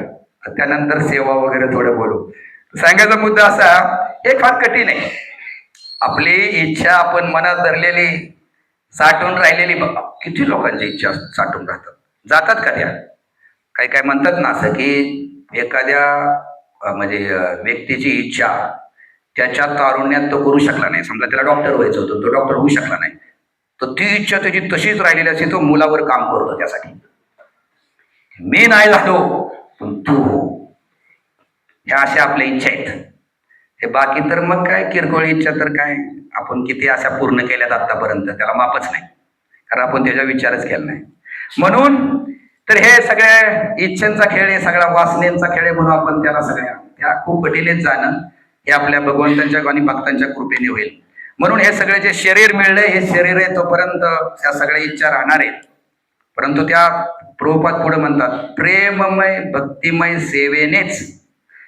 Speaker 1: त्यानंतर सेवा वगैरे थोडं बोलू. सांगायचा मुद्दा असा, हे फार कठीण आहे. आपली इच्छा आपण मनात धरलेली, साठवून राहिलेली. बघा किती लोकांची इच्छा साठवून राहतात, जातात का त्या? काही काय म्हणतात ना असं की एखाद्या म्हणजे व्यक्तीची इच्छा त्याच्या तारुण्यात तो करू शकला नाही. समजा त्याला डॉक्टर व्हायचं होतं, तो डॉक्टर होऊ शकला नाही, तर ती इच्छा त्याची तशीच राहिलेली असते. तो मुलावर काम करतो त्यासाठी. मी नाही झालो पण तू हो, ह्या अशा आपल्या इच्छा आहेत. हे बाकी तर मग काय किरकोळ इच्छा तर काय, आपण किती अशा पूर्ण केल्यात आतापर्यंत, त्याला मापच नाही, कारण आपण त्याचा विचारच केला नाही. म्हणून तर हे सगळ्या इच्छांचा खेळ आहे, सगळ्या वासनेचा खेळ आहे, म्हणून आपण त्याला सगळ्या त्या खूप कठीणच जाणं हे आपल्या भगवंतांच्या आणि भक्तांच्या कृपेने होईल. म्हणून हे सगळे जे शरीर मिळलंय, हे शरीर आहे तोपर्यंत त्या सगळ्या इच्छा राहणार आहेत. परंतु त्या प्रभुपाद पुढे म्हणतात, प्रेममय भक्तिमय सेवेनेच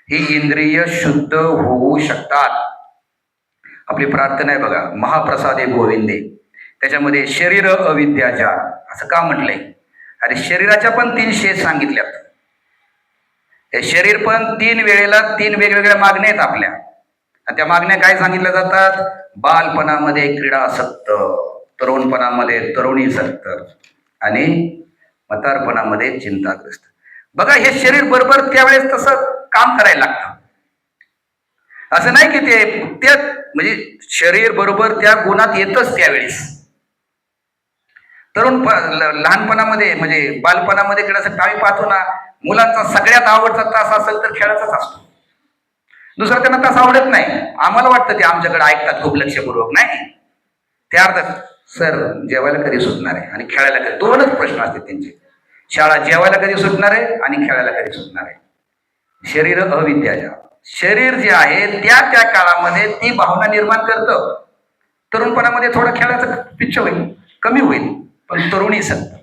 Speaker 1: ही इंद्रिय शुद्ध होऊ शकतात. आपली प्रार्थना आहे बघा, महाप्रसादे गोविंदे, त्याच्यामध्ये शरीर अविद्याच्या असं का म्हटलंय? अरे शरीराच्या पण 3 शेज सांगितल्यात. हे शरीर पण 3 वेळेला 3 वेगवेगळ्या मागण्या आहेत आपल्या. आणि त्या मागण्या काय सांगितल्या जातात? बालपणामध्ये क्रीडासक्त, तरुणपणामध्ये तरुणीसक्त आणि म्हातारपणामध्ये चिंताग्रस्त. बघा हे शरीर बरोबर त्यावेळेस तसं काम करायला लागतं. असं नाही की ते म्हणजे शरीर बरोबर त्या गुणात येतच त्यावेळेस. लहानपणामध्ये म्हणजे बालपणामध्ये खेळासाठी आम्ही पाहतो ना, मुलांचा सगळ्यात आवडता तास असेल तर खेळाचाच असतो. दुसरा त्यांना तास आवडत नाही. आम्हाला वाटतं ते आमच्याकडे ऐकतात खूप लक्षपूर्वक, नाही त्या अर्थात सर जेवायला कधी सुटणार आहे आणि खेळायला कधी, 2च प्रश्न असतात त्यांचे. शाळा जेवायला कधी सुटणार आहे आणि खेळायला कधी सुटणार आहे. शरीर अविद्याच्या, शरीर जे आहे त्या त्या काळामध्ये ती भावना निर्माण करतं. तरुणपणामध्ये थोडं खेळाचं पिच्छ होईल, कमी होईल, पण तरुणी सक्त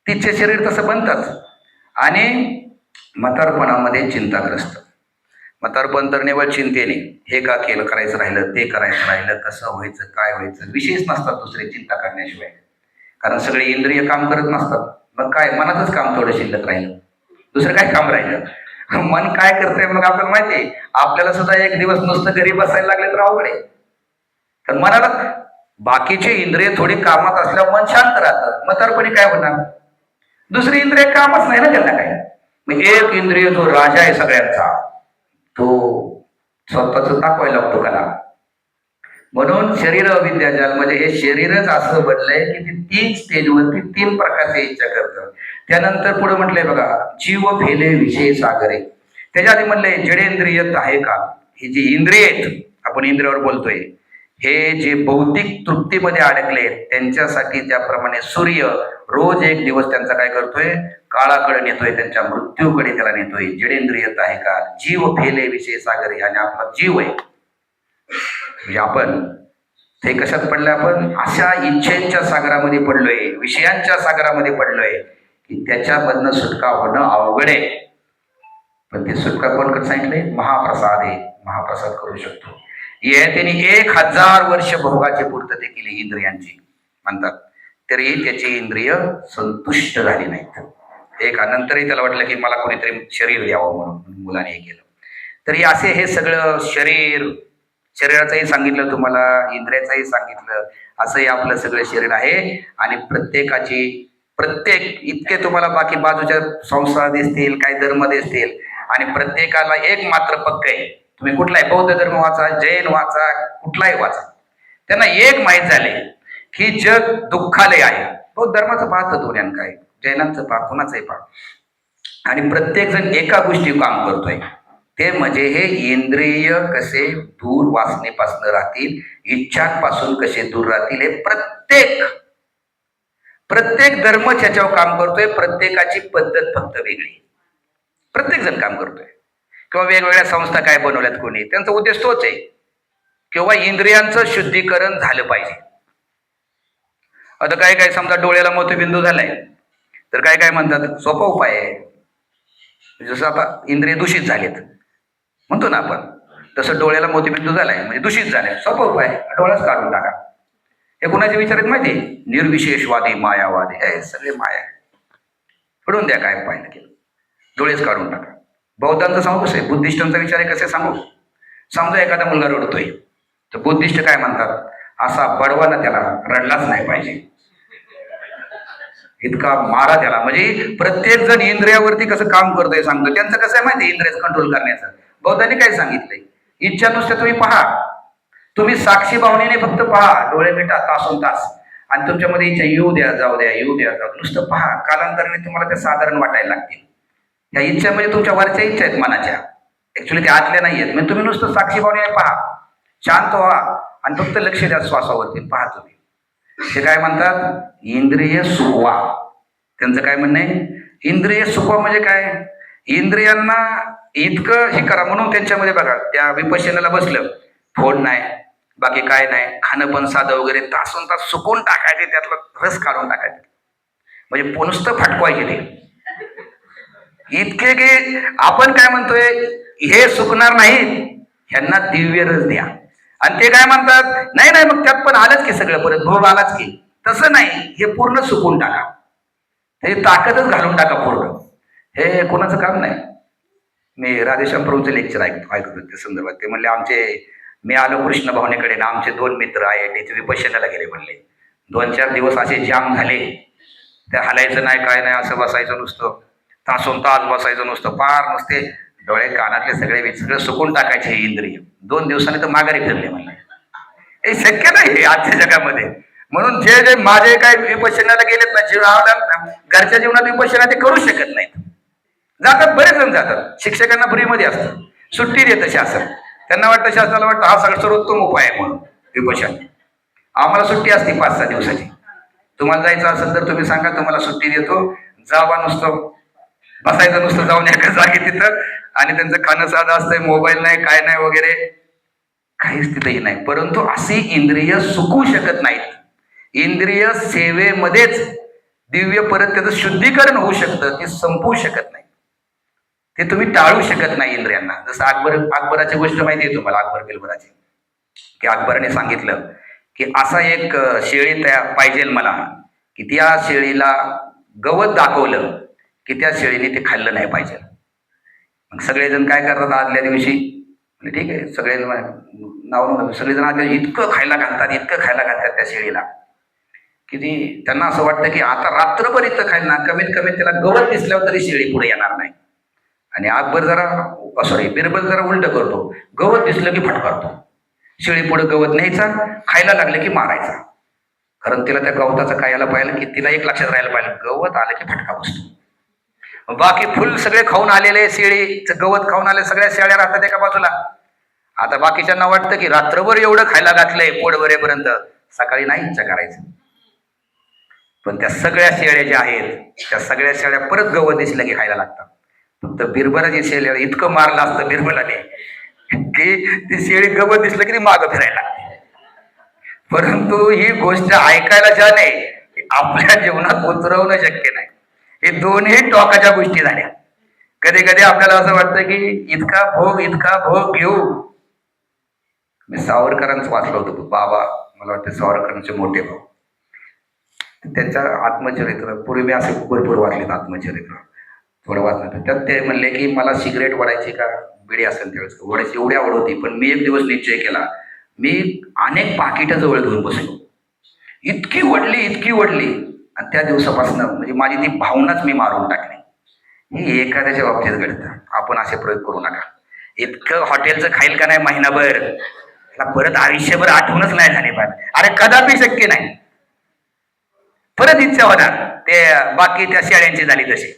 Speaker 1: तिचे शरीर तसं बनतंच. आणि म्हातारपणामध्ये चिंताग्रस्त. म्हातारपण तर निव्वळ चिंतेने, हे का केलं, करायचं राहिलं, ते करायचं राहिलं, कसं व्हायचं, काय व्हायचं, विषयच नसतात दुसरे चिंता करण्याशिवाय. कारण सगळे इंद्रिय काम करत नसतात. मग काय, मनातच काम थोडं शिल्लक राहिलं, दुसरं काय काम राहिलं? मन काय करतंय मग आपल्याला माहिती आहे. आपल्याला सुद्धा एक दिवस नुसतं घरी बसायला लागले तर अवघड आहे. तर मनाला बाकीचे इंद्रिय थोडी कामात असल्यावर मन शांत राहतं. म्हातारपणी काय होणार? दुसरी इंद्रिय कामच नाही ना त्यांना काय. मग एक इंद्रिय जो राजा आहे सगळ्यांचा, तो स्वतःच दाखवायला लागतो कला. म्हणून शरीर अविद्याजाल म्हणजे हे शरीरच असं बनलंय की ती 3 स्टेजवरती 3 प्रकारची इच्छा करतं. त्यानंतर पुढे म्हटलंय बघा, जीव फेले विषय सागरे. त्याच्या आधी म्हणलंय जडेंद्रियत आहे का. ही जी इंद्रिय आहेत, आपण इंद्रियावर बोलतोय, हे जे भौतिक तृप्तीमध्ये अडकले त्यांच्यासाठी ज्याप्रमाणे सूर्य रोज एक दिवस त्यांचा काय करतोय, काळाकडे नेतोय, त्यांच्या मृत्यूकडे त्याला नेतोय. जडेंद्रियत आहे का, जीव फेले विषय सागरी, आणि आपला जीव आहे. म्हणजे आपण ते कशात पडलं, आपण अशा इच्छेच्या सागरामध्ये पडलोय, विषयांच्या सागरामध्ये पडलोय की त्याच्यामधनं सुटका होणं अवघड आहे. पण ते सुटका कोण कर सांगितलंय, महाप्रसाद आहे, महाप्रसाद करू शकतो. त्यांनी 1000 वर्ष भोगाची पूर्तता केली इंद्रियांची म्हणतात, तरी त्याची इंद्रिय संतुष्ट झाली नाहीत. नंतरही त्याला वाटलं की मला कोणीतरी शरीर द्यावं, म्हणून मुलाने हे केलं. तरी असे हे सगळं शरीराचंही सांगितलं तुम्हाला, इंद्रियाचंही सांगितलं, असंही आपलं सगळं शरीर आहे. आणि प्रत्येक इतके तुम्हाला बाकी बाजूच्या संस्था दिसतील, काही धर्म दिसतील, आणि प्रत्येकाला एक मात्र पक्क आहे. तुम्ही कुठलाही बौद्ध धर्म वाचा, जैन वाचा, कुठलाही वाचा, त्यांना एक माहीत झाले की जग दुःखालय आहे. बौद्ध धर्माचं पाहतं दोन्यान काय, जैनांचं पाह, कुणाचंही पाह, आणि प्रत्येक जण एका गोष्टी काम करतोय, ते म्हणजे हे इंद्रिय कसे दूर वासनेपासून राहतील, इच्छांपासून कसे दूर राहतील, हे प्रत्येक धर्म त्याच्यावर काम करतोय. प्रत्येकाची पद्धत फक्त वेगळी, प्रत्येक जण काम करतोय. किंवा वेगवेगळ्या संस्था काय बनवल्यात कोणी, त्यांचा उद्देश तोच आहे, किंवा इंद्रियांचं शुद्धीकरण झालं पाहिजे. आता काय समजा डोळ्याला मोतीबिंदू झालाय, तर काय म्हणतात, सोपा उपाय आहे. जसं आता इंद्रिय दूषित झालेत म्हणतो ना आपण, तसं डोळ्याला मोतीबिंदू झालाय म्हणजे दूषित झालाय, सोपा उपाय, डोळाच काढून टाका. हे कुणाचे विचार आहेत माहिती, निर्विशेषवादी, मायावादी, हे सगळे माया, पडून द्या, काय पाहिलं केलं, डोळेच काढून टाका. बौद्धांचं सांगू कसं आहे, बुद्धिस्टांचा विचार आहे कसे सांगू. समजा एखादा मुलगा रडतोय, तर बुद्धिस्ट काय म्हणतात, असा बडवा ना त्याला, रडलाच नाही पाहिजे, इतका मारा त्याला. म्हणजे प्रत्येक जण इंद्रियावरती कसं काम करतोय सांगतो. त्यांचं कसं आहे माहिती, इंद्रिय कंट्रोल करण्याचं. बौद्धांनी काय सांगितलंय, इच्छा नुसत्या तुम्ही पहा, तुम्ही साक्षी भावनेने फक्त पहा, डोळे मिटा तासून तास, आणि तुमच्यामध्ये इच्छा येऊ द्या जाऊ द्या, येऊ द्या जाऊ, नुसतं पहा. कालांतराने तुम्हाला त्या साधारण वाटायला लागतील. त्या इच्छा म्हणजे तुमच्या वरच्या इच्छा आहेत मनाच्या, ऍक्च्युली त्या आतल्या नाही आहेत. म्हणजे तुम्ही नुसतं साक्षी भावनेने पहा, शांत व्हा, आणि फक्त लक्ष द्या श्वासावरती, पहा तुम्ही. ते काय म्हणतात, इंद्रिय सुखवा. त्यांचं काय म्हणणं आहे, इंद्रिय सुखवा म्हणजे काय, इंद्रियांना इतकं हे करा. म्हणून त्यांच्यामध्ये बघा, त्या विपश्यनाला बसलं, फोन नाही, बाकी काय नाही, खाणं पण साधं वगैरे, तासून तास सुकून टाकायचे, त्यातला रस काढून टाकायचे, म्हणजे नुसतं फटकवायचे ते इतके की आपण काय म्हणतोय, हे सुकणार नाहीत, ह्यांना दिव्य रस द्या. आणि ते काय म्हणतात, नाही नाही मग त्यात पण आलंच की सगळं, परत भोग आलाच की. तसं नाही, हे पूर्ण सुकून टाका, हे ताकदच घालून टाका पूर्ण. हे कोणाचं काम नाही. मी राधेश्याम प्रभूचं लेक्चर ऐकतो त्या संदर्भात. ते म्हणले, मी आलो कृष्ण भावनेकडे ना, आमचे 2 मित्र IIT विपश्यनाला गेले म्हणले. 2-4 दिवस असे जाम झाले, ते हलायचं नाही, काय नाही, असं बसायचं नुसतं, तासून तास बसायचं नुसतं, पार नुसते डोळे कानातले सगळं सुकून टाकायचे हे इंद्रिय. 2 दिवसांनी तर माघारी फिरले म्हणले. हे शक्य नाही आजच्या जगामध्ये. म्हणून जे माझे काय विपश्यनाला गेलेत ना, घरच्या जीवनात विपश्यना ते करू शकत नाहीत. जातात, बरेच जण जातात, शिक्षकांना फ्रीमध्ये असतं, सुट्टी देतं शासन. त्यांना वाटतं, शासनाला वाटतं हा सर्वोत्तम उपाय आहे म्हणून विपश्यना. आम्हाला सुट्टी असते 5-6 दिवसाची. तुम्हाला जायचं असेल तर तुम्ही सांगा, तुम्हाला सुट्टी देतो, जावा, नुसतं बसायचं, नुसतं जाऊन एका जागी तिथं. आणि त्यांचं खाणं साधं असतंय, मोबाईल नाही, काय नाही वगैरे, काहीच तिथंही नाही. परंतु अशी इंद्रिय सुकू शकत नाहीत. इंद्रिय सेवेमध्येच दिव्य परत त्याचं शुद्धीकरण होऊ शकतं, ते संपवू शकत नाही, ते तुम्ही टाळू शकत नाही इंद्रियांना. जसं अकबराची गोष्ट माहिती आहे तुम्हाला, अकबर बिलबराची, की अकबराने सांगितलं की असा एक शेळी पाहिजे मला, की त्या शेळीला गवत दाखवलं की त्या शेळीने ते खाल्लं नाही पाहिजे. मग सगळेजण काय करतात, आदल्या दिवशी ठीक आहे, सगळेजण आदल्या इतकं खायला घालतात त्या शेळीला, की त्यांना असं वाटतं की आता रात्रभर इतकं खायला ना, कमीत कमी त्याला गवत दिसल्यावर तरी शेळी पुढे येणार नाही. आणि बिरबल जरा उलट करतो, गवत दिसलं की फटकारतो, शेळी पुढे गवत न्यायचा, खायला लागलं की मारायचा. कारण तिला त्या गवताचं काय यायला पाहिलं, की तिला एक लक्षात राहायला पाहिजे, गवत आलं की फटका बसतो. बाकी फुल सगळे खाऊन आलेले शेळी, गवत खाऊन आले, सगळ्या शेळ्या राहतात एका बाजूला, आता बाकीच्यांना वाटतं की रात्रभर एवढं खायला घातलंय पोट भरेपर्यंत, सकाळी नाही इच्छा करायचं. पण त्या सगळ्या शेळ्या ज्या आहेत त्या सगळ्या शेळ्या परत गवत दिसलं की खायला लागतात. फक्त बिरबलाची शेळ्या इतकं मारलं असतं बिरबलाने की ती शेळी गवत दिसलं की ती मागं फिरायला लागते. परंतु ही गोष्ट ऐकायला छान आहे, आपल्या जीवनात उतरवणं शक्य नाही. हे दोन्ही टोकाच्या गोष्टी झाल्या. कधी कधी आपल्याला असं वाटतं की इतका भोग घेऊ. मी सावरकरांचं वाचलं होतं बाबा, मला वाटतं सावरकरांचे मोठे भाऊ, त्यांच्या आत्मचरित्र पूर्वी मी असे भरपूर वाचलेत आत्मचरित्र, थोडं वाचलं. त्यात ते म्हणले की मला सिगरेट ओढायची का बिडी असेल त्यावेळेस ओढायची एवढी आवड होती, पण मी एक दिवस निश्चय केला, मी अनेक पाकिटं जवळ घेऊन बसलो. इतकी ओढली आणि त्या दिवसापासून म्हणजे माझी ती भावनाच मी मारून टाकली. हे एखाद्याच्या बाबतीत घडतं, आपण असे प्रयोग करू नका. इतकं हॉटेलचं खाईल का नाही महिनाभर, त्याला परत आयुष्यभर आठवणच नाही झाली पाहिजे. अरे कदापि शक्य नाही. परत इच्छा होणार ते बाकी त्या शेळ्यांची झाली तशी.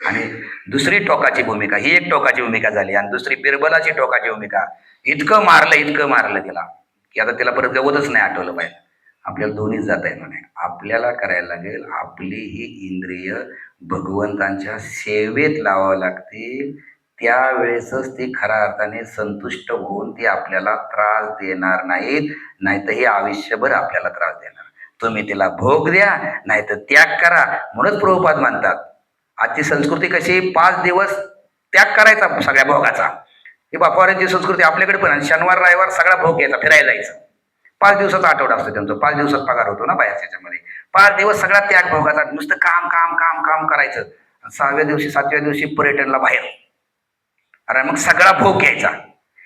Speaker 1: आणि दुसरी टोकाची भूमिका, ही एक टोकाची भूमिका झाली, आणि दुसरी बिरबलाची टोकाची भूमिका. इतकं मारलं तिला की आता तिला परत गवतच नाही आठवलं पाहिजे. आपल्याला दोन्हीच जाता येणार नाही. आपल्याला करायला लागेल, आपली ही इंद्रिय भगवंतांच्या सेवेत लावावं लागतील. त्यावेळेसच ती खऱ्या अर्थाने संतुष्ट होऊन ती आपल्याला त्रास देणार नाहीत, नाहीतर हे आयुष्यभर आपल्याला त्रास देणार. तुम्ही तिला भोग द्या नाहीतर त्याग करा. म्हणूनच प्रभुपाद म्हणतात, आजची संस्कृती कशी, 5 दिवस त्याग करायचा सगळ्या भोगाचा. ही बापावाऱ्यांची संस्कृती आपल्याकडे पण. शनिवार रविवार सगळा भोग घ्यायचा, फिरायला जायचं. 5 दिवसाचा आठवडा असतो त्यांचा, 5 दिवसात पगार होतो ना बाहेर त्याच्यामध्ये. 5 दिवस सगळा त्याग भोगाचा, नुसतं काम काम काम काम करायचं. 6व्या दिवशी 7व्या दिवशी पर्यटनला बाहेर. अरे मग सगळा भोग घ्यायचा.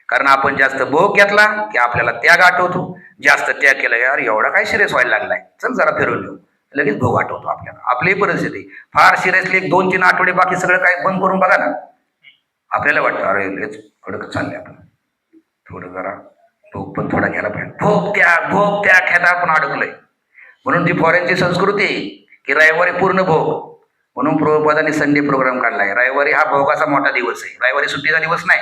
Speaker 1: कारण आपण जास्त भोग घेतला की आपल्याला त्याग आठवतो. जास्त त्याग केला, यार एवढा काय सिरियस व्हायला लागलाय, चल जरा फिरून येऊ, लगेच भोग आठवतो आपल्याला. आपलीही परिस्थिती फार सिरियसली 1-2-3 आठवडे बाकी सगळं काय बंद करून बघा ना, आपल्याला वाटतं अरे लेच कडक चाललंय आपण, थोडं जरा भोग पण थोडा घ्यायला पाहिजे. भोग त्या खेळता आपण अडकलोय. म्हणून ती फॉरेनची संस्कृती की रविवारी पूर्ण भोग. म्हणून प्रभुपादांनी संडे प्रोग्राम काढलाय. रविवारी हा भोगाचा मोठा दिवस आहे. रविवारी सुट्टीचा दिवस नाही,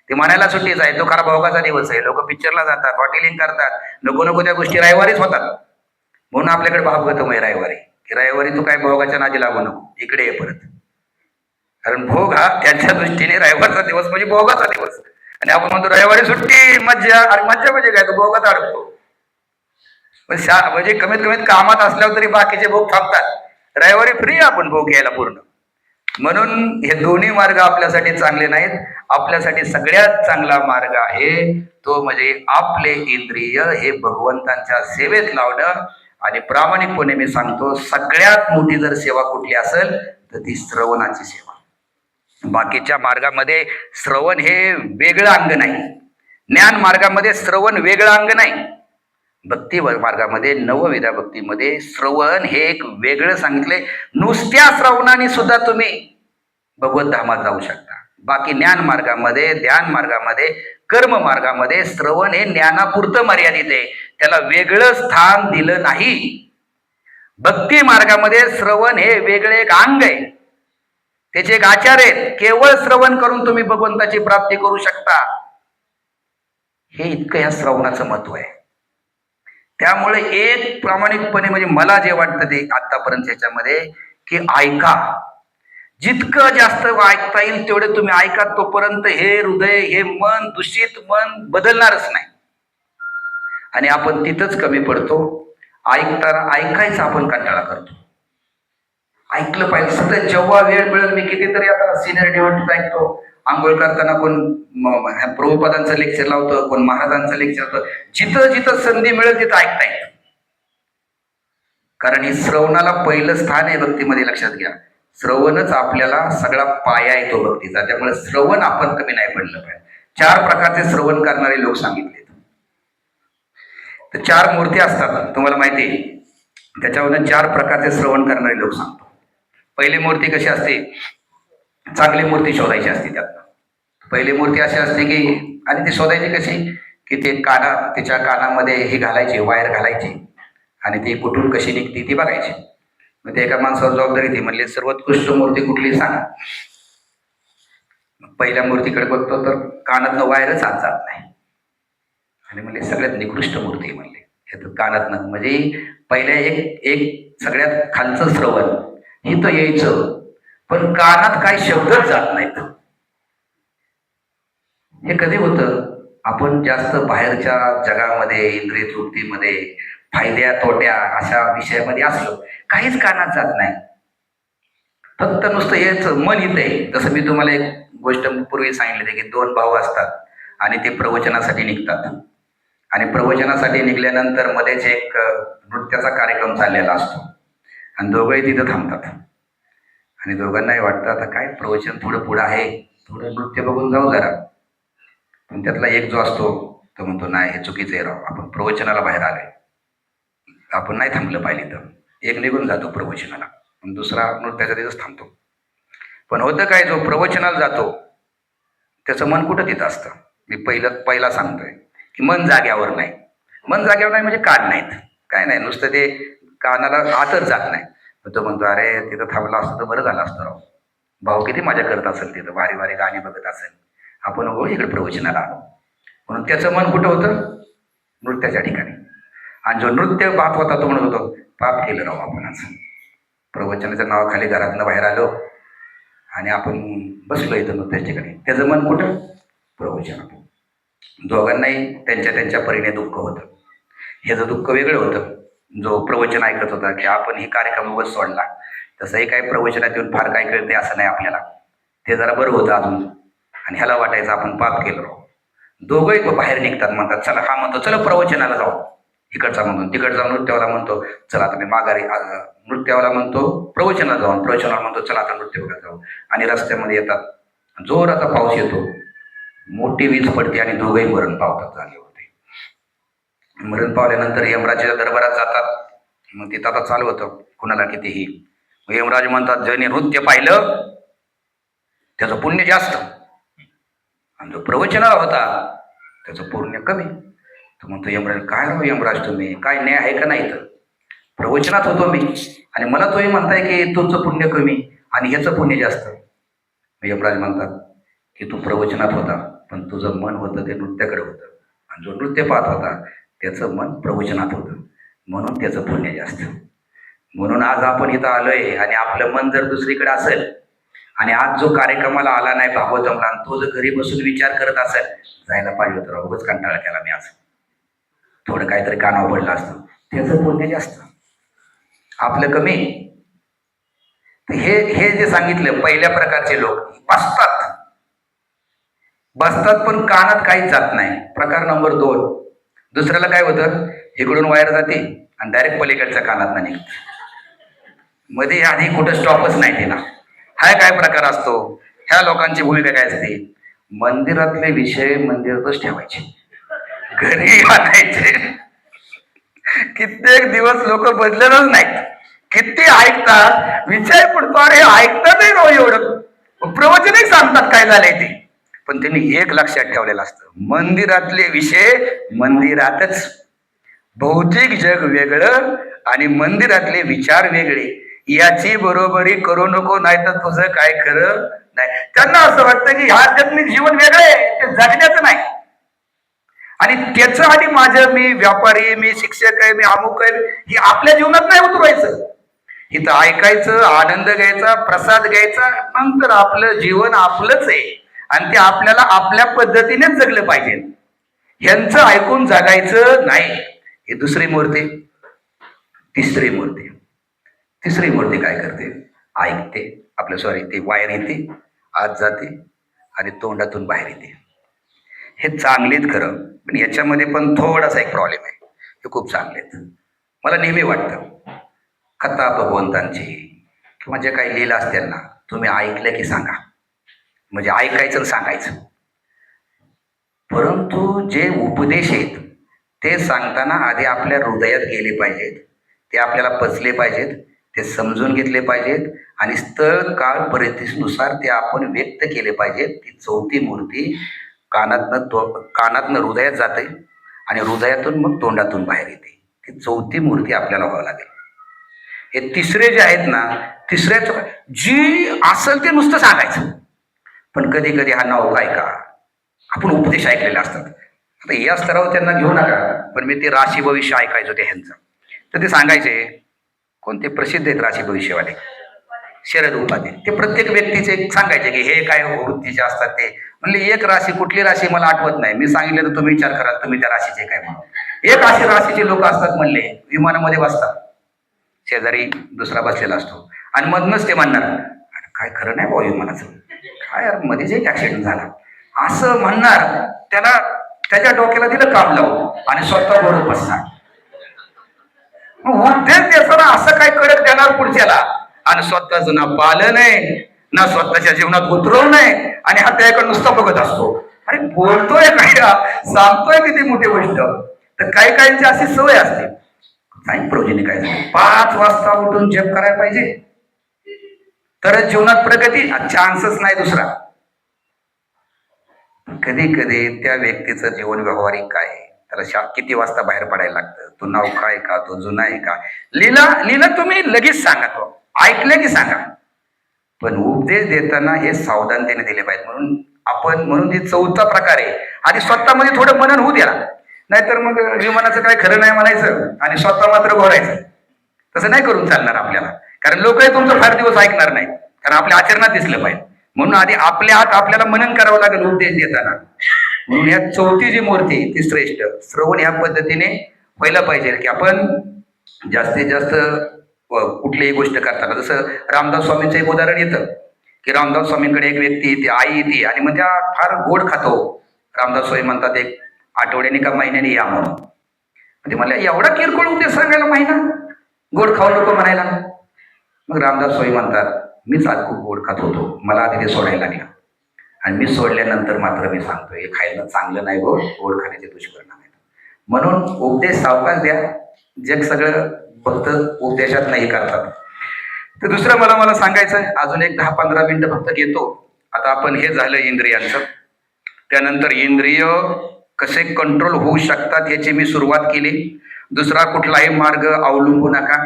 Speaker 1: ते म्हणायला सुट्टीचा आहे, तो खरा भोगाचा दिवस आहे. लोक पिक्चरला जातात, हॉटेलिंग करतात, नको त्या गोष्टी रविवारीच होतात. म्हणून आपल्याकडे भागवतम आहे रविवारी, की रविवारी तू काय भोगाच्या नादी लागू नको, इकडे ये परत. कारण भोग हा त्यांच्या दृष्टीने रविवारचा दिवस म्हणजे भोगाचा दिवस. आणि आपण म्हणतो रविवारी सुट्टी, मज्जा. अरे मज्जा म्हणजे काय, तो भोगात अडकतो. म्हणजे कमीत कामात असल्यावर तरी बाकीचे भोग थांबतात. रविवारी फ्री आपण भोग घ्यायला पूर्ण. म्हणून हे दोन्ही मार्ग आपल्यासाठी चांगले नाहीत. आपल्यासाठी सगळ्यात चांगला मार्ग आहे तो म्हणजे आपले इंद्रिय हे भगवंतांच्या सेवेत लावणं. आणि प्रामाणिकपणे मी सांगतो, सगळ्यात मोठी जर सेवा कुठली असेल तर ती श्रवणाची सेवा. बाकीच्या मार्गामध्ये श्रवण हे वेगळं अंग नाही, ज्ञान मार्गामध्ये श्रवण वेगळं अंग नाही, भक्ती मार्गामध्ये नवविधा भक्तीमध्ये श्रवण हे एक वेगळं सांगितले. नुसत्या श्रवणाने सुद्धा तुम्ही भगवत धामात जाऊ शकता. बाकी ज्ञान मार्गामध्ये, ध्यान मार्गामध्ये, कर्म मार्गामध्ये श्रवण हे ज्ञानापुरतं मर्यादित आहे, त्याला वेगळं स्थान दिलं नाही. भक्ती मार्गामध्ये श्रवण हे वेगळे एक अंग आहे, त्याचे एक आचार आहेत. केवळ श्रवण करून तुम्ही भगवंताची प्राप्ती करू शकता, हे इतकं या श्रवणाचं महत्व आहे. त्यामुळे एक प्रामाणिकपणे म्हणजे मला जे वाटतं ते आतापर्यंत याच्यामध्ये की ऐका, जितकं जास्त ऐकता येईल तेवढे तुम्ही ऐका. तोपर्यंत हे हृदय, हे मन, दूषित मन बदलणारच नाही. आणि आपण तिथंच कमी पडतो. ऐकायचं आपण कंटाळा करतो. ऐकलं पाहिजे सतत, जेव्हा वेळ मिळेल. मी कितीतरी आता सिनियर डिव्होटीज ऐकतो. आंघोळ करताना कोण प्रभुपादांचं लेक्चर लावतं, कोण महाराजांचं लेक्चर लावतं. जिथं संधी मिळेल तिथं ऐकता येतं. कारण हे श्रवणाला पहिलं स्थान आहे भक्तीमध्ये, लक्षात घ्या. श्रवणच आपल्याला सगळा पाया येतो भक्तीचा. त्यामुळे श्रवण आपण कमी नाही पडलं पाहिजे. 4 प्रकारचे श्रवण करणारे लोक सांगितले. तर 4 मूर्ती असतात, तुम्हाला माहिती आहे. त्याच्यावरून 4 प्रकारचे श्रवण करणारे लोक सांगतो. पहिली मूर्ती कशी असते, चांगली मूर्ती शोधायची असते. त्यात पहिली मूर्ती अशी असते की, आणि ती शोधायची कशी की ते तिच्या कानामध्ये हे घालायची, वायर घालायची, आणि ती कुठून कशी निघते ती बघायची. मग ते एका माणसावर जबाबदारी ती म्हणली सर्वोत्कृष्ट मूर्ती कुठली सांगा. पहिल्या मूर्तीकडे बघतो तर कानातनं वायरच आत जात नाही. आणि म्हणले सगळ्यात निकृष्ट मूर्ती आहे म्हणले, ह्यात कानातनं म्हणजे पहिल्या एक एक सगळ्यात खालचं श्रवण इथं यायचं, पण कानात काही शब्दच जात नाहीत. हे कधी होतं? आपण जास्त बाहेरच्या जगामध्ये, इंद्रिय तृप्तीमध्ये, फायद्या तोट्या अशा विषयामध्ये असलो, काहीच कानात जात नाही. फक्त नुसतं हेच मन इथं आहे. जसं मी तुम्हाला एक गोष्ट पूर्वी सांगितली की 2 भाऊ असतात आणि ते प्रवचनासाठी निघतात. आणि प्रवचनासाठी निघाल्यानंतर मध्येच एक नृत्याचा कार्यक्रम चाललेला असतो आणि दोघंही तिथं थांबतात. आणि दोघांनाही वाटतं आता काय प्रवचन थोडं पुढं आहे, थोडं नृत्य बघून जाऊ जरा. पण त्यातला एक जो असतो तो म्हणतो नाही, हे चुकीचं आहे राव, आपण प्रवचनाला बाहेर आलोय, आपण नाही थांबलं पाहिजे. तर एक निघून जातो प्रवचनाला, पण दुसरा नृत्याच्या तिथंच थांबतो. पण होतं काय, जो प्रवचनाला जातो त्याचं मन कुठं तिथं असतं. मी पहिला सांगतोय की मन जाग्यावर नाही. मन जाग्यावर नाही म्हणजे कान नाहीत, काय नाही, नुसतं ते कानाला आतच जात नाही. तो म्हणतो अरे तिथं थांबला असतं तर बरं झालं असतं राव, भाऊ किती मजा करत असेल तिथं, वारी वारी गाणी बघत असेल, आपण हो इकडे प्रवचनाला आलो. म्हणून त्याचं मन कुठं होतं? नृत्याच्या ठिकाणी. आणि जो नृत्य पाहत होता तो म्हणत होतो पाप केलं राव आपण, आज प्रवचनाच्या नावाखाली घरातनं बाहेर आलो आणि आपण बसलो इथं नृत्याच्या ठिकाणी. त्याचं मन कुठं? प्रवचनात. दोघांनाही त्यांच्या त्यांच्या परीने दुःख होतं. ह्याचं दुःख वेगळं होतं, जो प्रवचन ऐकत होता की आपण ही कार्यक्रम उगाच सोडला. तसंही काही प्रवचनात येऊन फार काय कळते असं नाही आपल्याला, ते जरा बरं होतं अजून. आणि ह्याला वाटायचं आपण पाप केलं राव. दोघंही बाहेर निघतात, म्हणतात चला, हा म्हणतो चला प्रवचनाला जाऊ, इकडचा म्हणतो, तिकडचा नृत्यवाला म्हणतो चला आता मी माघारी, नृत्यवाला म्हणतो प्रवचनाला जाऊन, प्रवचनाला म्हणतो चला आता नृत्य बघायला जाऊ. आणि रस्त्यामध्ये येतात, जोराचा पाऊस येतो, मोठी वीज पडते आणि दोघंही मरण पावतात जागेवरती. मरण पावल्यानंतर यमराजाच्या दरबारात जातात. मग तिथं आता चालू होतं कुणाला कितीही. मग यमराज म्हणतात ज्याने नृत्य पाहिलं त्याचं पुण्य जास्त, आणि जो प्रवचनाला होता त्याचं पुण्य कमी. तर म्हणतो यमराज काय राव यमराज, तुम्ही काय न्याय आहे का नाही? तर प्रवचनात होतो मी आणि मला तुम्ही म्हणताय की तुमचं पुण्य कमी आणि ह्याचं पुण्य जास्त. यमराज म्हणतात की तू प्रवचनात होता पण तुझं मन होतं ते नृत्याकडे होतं, आणि जो नृत्य पाहत होता त्याचं मन प्रवचनात होतं, म्हणून त्याचं पुण्य जास्त. म्हणून आज आपण इथं आलोय आणि आपलं मन जर दुसरीकडे असेल आणि आज जो कार्यक्रमाला आला नाही भागवतमला, आणि तो जर घरी बसून विचार करत असेल जायला पाहिजे होतं, उगाच कंटाळा केला मी आज, थोडं काहीतरी कानावर पडलं असतं, त्याचं पुण्य जास्त, आपलं कमी. हे जे सांगितलं, पहिल्या प्रकारचे लोक बसतात पण कानात काहीच जात नाही, प्रकार नंबर 2. दुसऱ्याला काय होतं, इकडून वायर जाते आणि डायरेक्ट पलीकडच्या कानात निघते, मध्ये आधी कुठं स्टॉपच नाही तिला. हा काय प्रकार असतो? ह्या लोकांची भूमिका काय असते? मंदिरातले विषय मंदिरातच ठेवायचे, घरी आणायचे. कित्येक दिवस लोक बदलतच नाहीत, किती ऐकतात, विषय पडतो अरे ऐकतातही नो एवढं, प्रवचनही सांगतात काय झालंय ते, पण त्यांनी एक लक्षात ठेवलेलं असतं, मंदिरातले विषय मंदिरातच, भौतिक जग वेगळं आणि मंदिरातले विचार वेगळे, याची बरोबरी करू नको, नाही तर तुझं काय खरं नाही. त्यांना असं वाटतं की ह्या आध्यात्मिक जीवन वेगळं आहे, ते जगण्याचं नाही, आणि त्याचं आणि माझं, मी व्यापारी, मी शिक्षक आहे, मी अमुक आहे, हे आपल्या जीवनात नाही उतरवायचं. इथं ऐकायचं, आनंद घ्यायचा, प्रसाद घ्यायचा, नंतर आपलं जीवन आपलंच आहे आणि ते आपल्याला आपल्या पद्धतीनेच जगलं पाहिजे. ह्यांचं ऐकून जगायचं नाही. ही दुसरी मूर्ती. तिसरी मूर्ती काय करते? ऐकते, आपलं ती वायर येते, आत जाते आणि तोंडातून बाहेर येते. हे चांगलेच खरं, पण याच्यामध्ये पण थोडासा एक प्रॉब्लेम आहे. हे खूप चांगलेत, मला नेहमी वाटतं कथा भगवंतांची किंवा जे काही लीला असतील ना, तुम्ही ऐकलं की सांगा, म्हणजे ऐकायचं आणि सांगायचं. परंतु जे उपदेश आहेत ते सांगताना आधी आपल्या हृदयात गेले पाहिजेत, ते आपल्याला पचले पाहिजेत, ते समजून घेतले पाहिजेत आणि स्थळ काळ परिस्थितीनुसार ते आपण व्यक्त केले पाहिजेत. ती चौथी मूर्ती कानातनं हृदयात जाते आणि हृदयातून मग तोंडातून बाहेर येते. ती चौथी मूर्ती आपल्याला व्हावं लागेल. हे तिसरे जे आहेत ना, तिसऱ्याच जी असेल ते नुसतं सांगायचं, पण कधी कधी हा नाव ऐका, आपण उपदेश ऐकलेले असतात. आता या स्तरावर त्यांना घेऊ नका, पण मी ते राशी भविष्य ऐकायचो ते ह्यांचं. तर ते सांगायचे, कोणते प्रसिद्ध आहेत राशी भविष्यवाले, शरद उपाध्ये. ते प्रत्येक व्यक्तीचे एक सांगायचे की हे काय वृत्तीचे असतात ते. म्हणले एक राशी, कुठली राशी मला आठवत नाही, मी सांगितलं तर तुम्ही विचार करा तुम्ही त्या राशीचे काय म्हणून. एक अशी राशीचे लोक असतात म्हणले, विमानामध्ये बसतात, शेजारी दुसरा बसलेला असतो आणि मधनच ते म्हणणार, "अरे काय खरं नाही भाऊ विमानाचं, काय यार मध्येच एक ऍक्सिडेंट झाला" असं म्हणणार. त्याला त्याच्या डोक्याला दिलं काम लावून आणि स्वतः बरोबर बसणार. उद्देश त्याचा ना असं काय कडक देणार पुढच्याला, आणि स्वतःच ना पालन आहे ना स्वतःच्या जीवनात उतरवू नये, आणि हा त्याकडे नुसता बघत असतो. अरे बोलतोय काय, सांगतोय किती मोठी गोष्ट. तर काही काहींची अशी सवय असते. नाही प्रोजेनी काय झालं, 5 वाजता उठून जप करायला पाहिजे तरच जीवनात प्रगती, चान्सच नाही दुसरा. कधी कधी त्या व्यक्तीचं जीवन व्यवहारिक काय आहे, त्याला किती वाजता बाहेर पडायला लागतं, तो नाव काय का, तो जुना आहे का, लिहिलं तुम्ही लगेच सांगा, तो ऐकले की सांगा. पण उपदेश देताना हे सावधानतेने दिले पाहिजे. म्हणून हे चौथा प्रकार आहे. आधी स्वतःमध्ये थोडं मनन होऊ द्या, नाहीतर मग विमानाचं काय खरं नाही म्हणायचं आणि स्वतः मात्र घोरायचं. तसं नाही करून चालणार आपल्याला, कारण लोकही तुमचं फार दिवस ऐकणार नाही, कारण आपल्या आचरणात दिसलं पाहिजे. म्हणून आधी आपल्या हात आपल्याला मनन करावं लागेल उपदेश देताना. म्हणून या चौथी जी मूर्ती ती श्रेष्ठ श्रवण ह्या पद्धतीने व्हायला पाहिजे, की आपण जास्तीत जास्त कुठलीही गोष्ट करताना, जसं रामदास स्वामींचं एक उदाहरण येतं की रामदास स्वामींकडे एक व्यक्ती येते, आई येते आणि म्हणजे फार गोड खातो. रामदास स्वामी म्हणतात एक आठवड्याने का महिन्याने या म्हणून. म्हणजे मला एवढा किरकोळ उपदेश सांगायला महिना, गोड खाऊ नको म्हणायला. मग रामदास स्वामी म्हणतात, मीच आज खूप गोड खात होतो, मला आधी ते सोडायला लागलं, आणि मी सोडल्यानंतर मात्र मी सांगतोय हे खायला चांगलं नाही, गोड खाण्याचे दुष्परिणाम आहेत. म्हणून उपदेश सावकाश द्या. जग सगळं फक्त उपदेशात नाही करतात. तर दुसरं मला सांगायचं आहे, अजून एक 10-15 मिनिटं फक्त घेतो. आता आपण हे झालं इंद्रियांचं, त्यानंतर इंद्रिय कसे कंट्रोल होऊ शकतात याची मी सुरुवात केली. दुसरा कुठलाही मार्ग अवलंबू नका,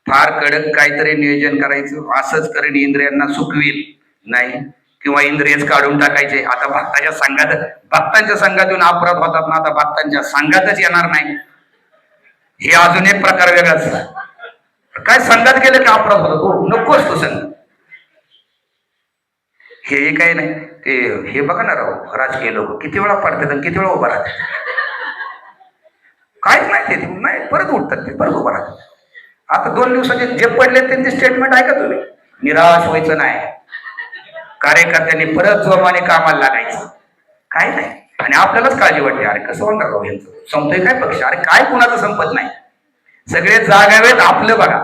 Speaker 1: फार कडक काहीतरी नियोजन करायचं, असंच करेन इंद्रियांना सुखवील नाही, किंवा इंद्रियच काढून टाकायचे. आता भक्तांच्या संघात येऊन अपराध होतात ना, आता भक्तांच्या संघातच येणार नाही, हे अजून एक प्रकार वेगळाच. काय संघात गेलं की अपराध होतो, नकोच तो संघ. हे काही नाही, ते हे बघा ना राव, राजकीय लोक किती वेळा पडतात आणि किती वेळा उभा राहतात, काहीच नाही ते नाही, परत उठतात ते, परत उभा राहतात. आता 2 दिवसाचे जे पडले त्यांचे स्टेटमेंट ऐका तुम्ही. निराश व्हायचं नाही, कार्यकर्त्यांनी परत जोमाने कामाला लागायचं, काय नाही. आणि आपल्यालाच काळजी वाटते, अरे कसं होणार राव यांचं, संपतोय काय पक्ष, अरे काय कुणाचं संपत नाही, सगळे जागावेत आपलं बघा,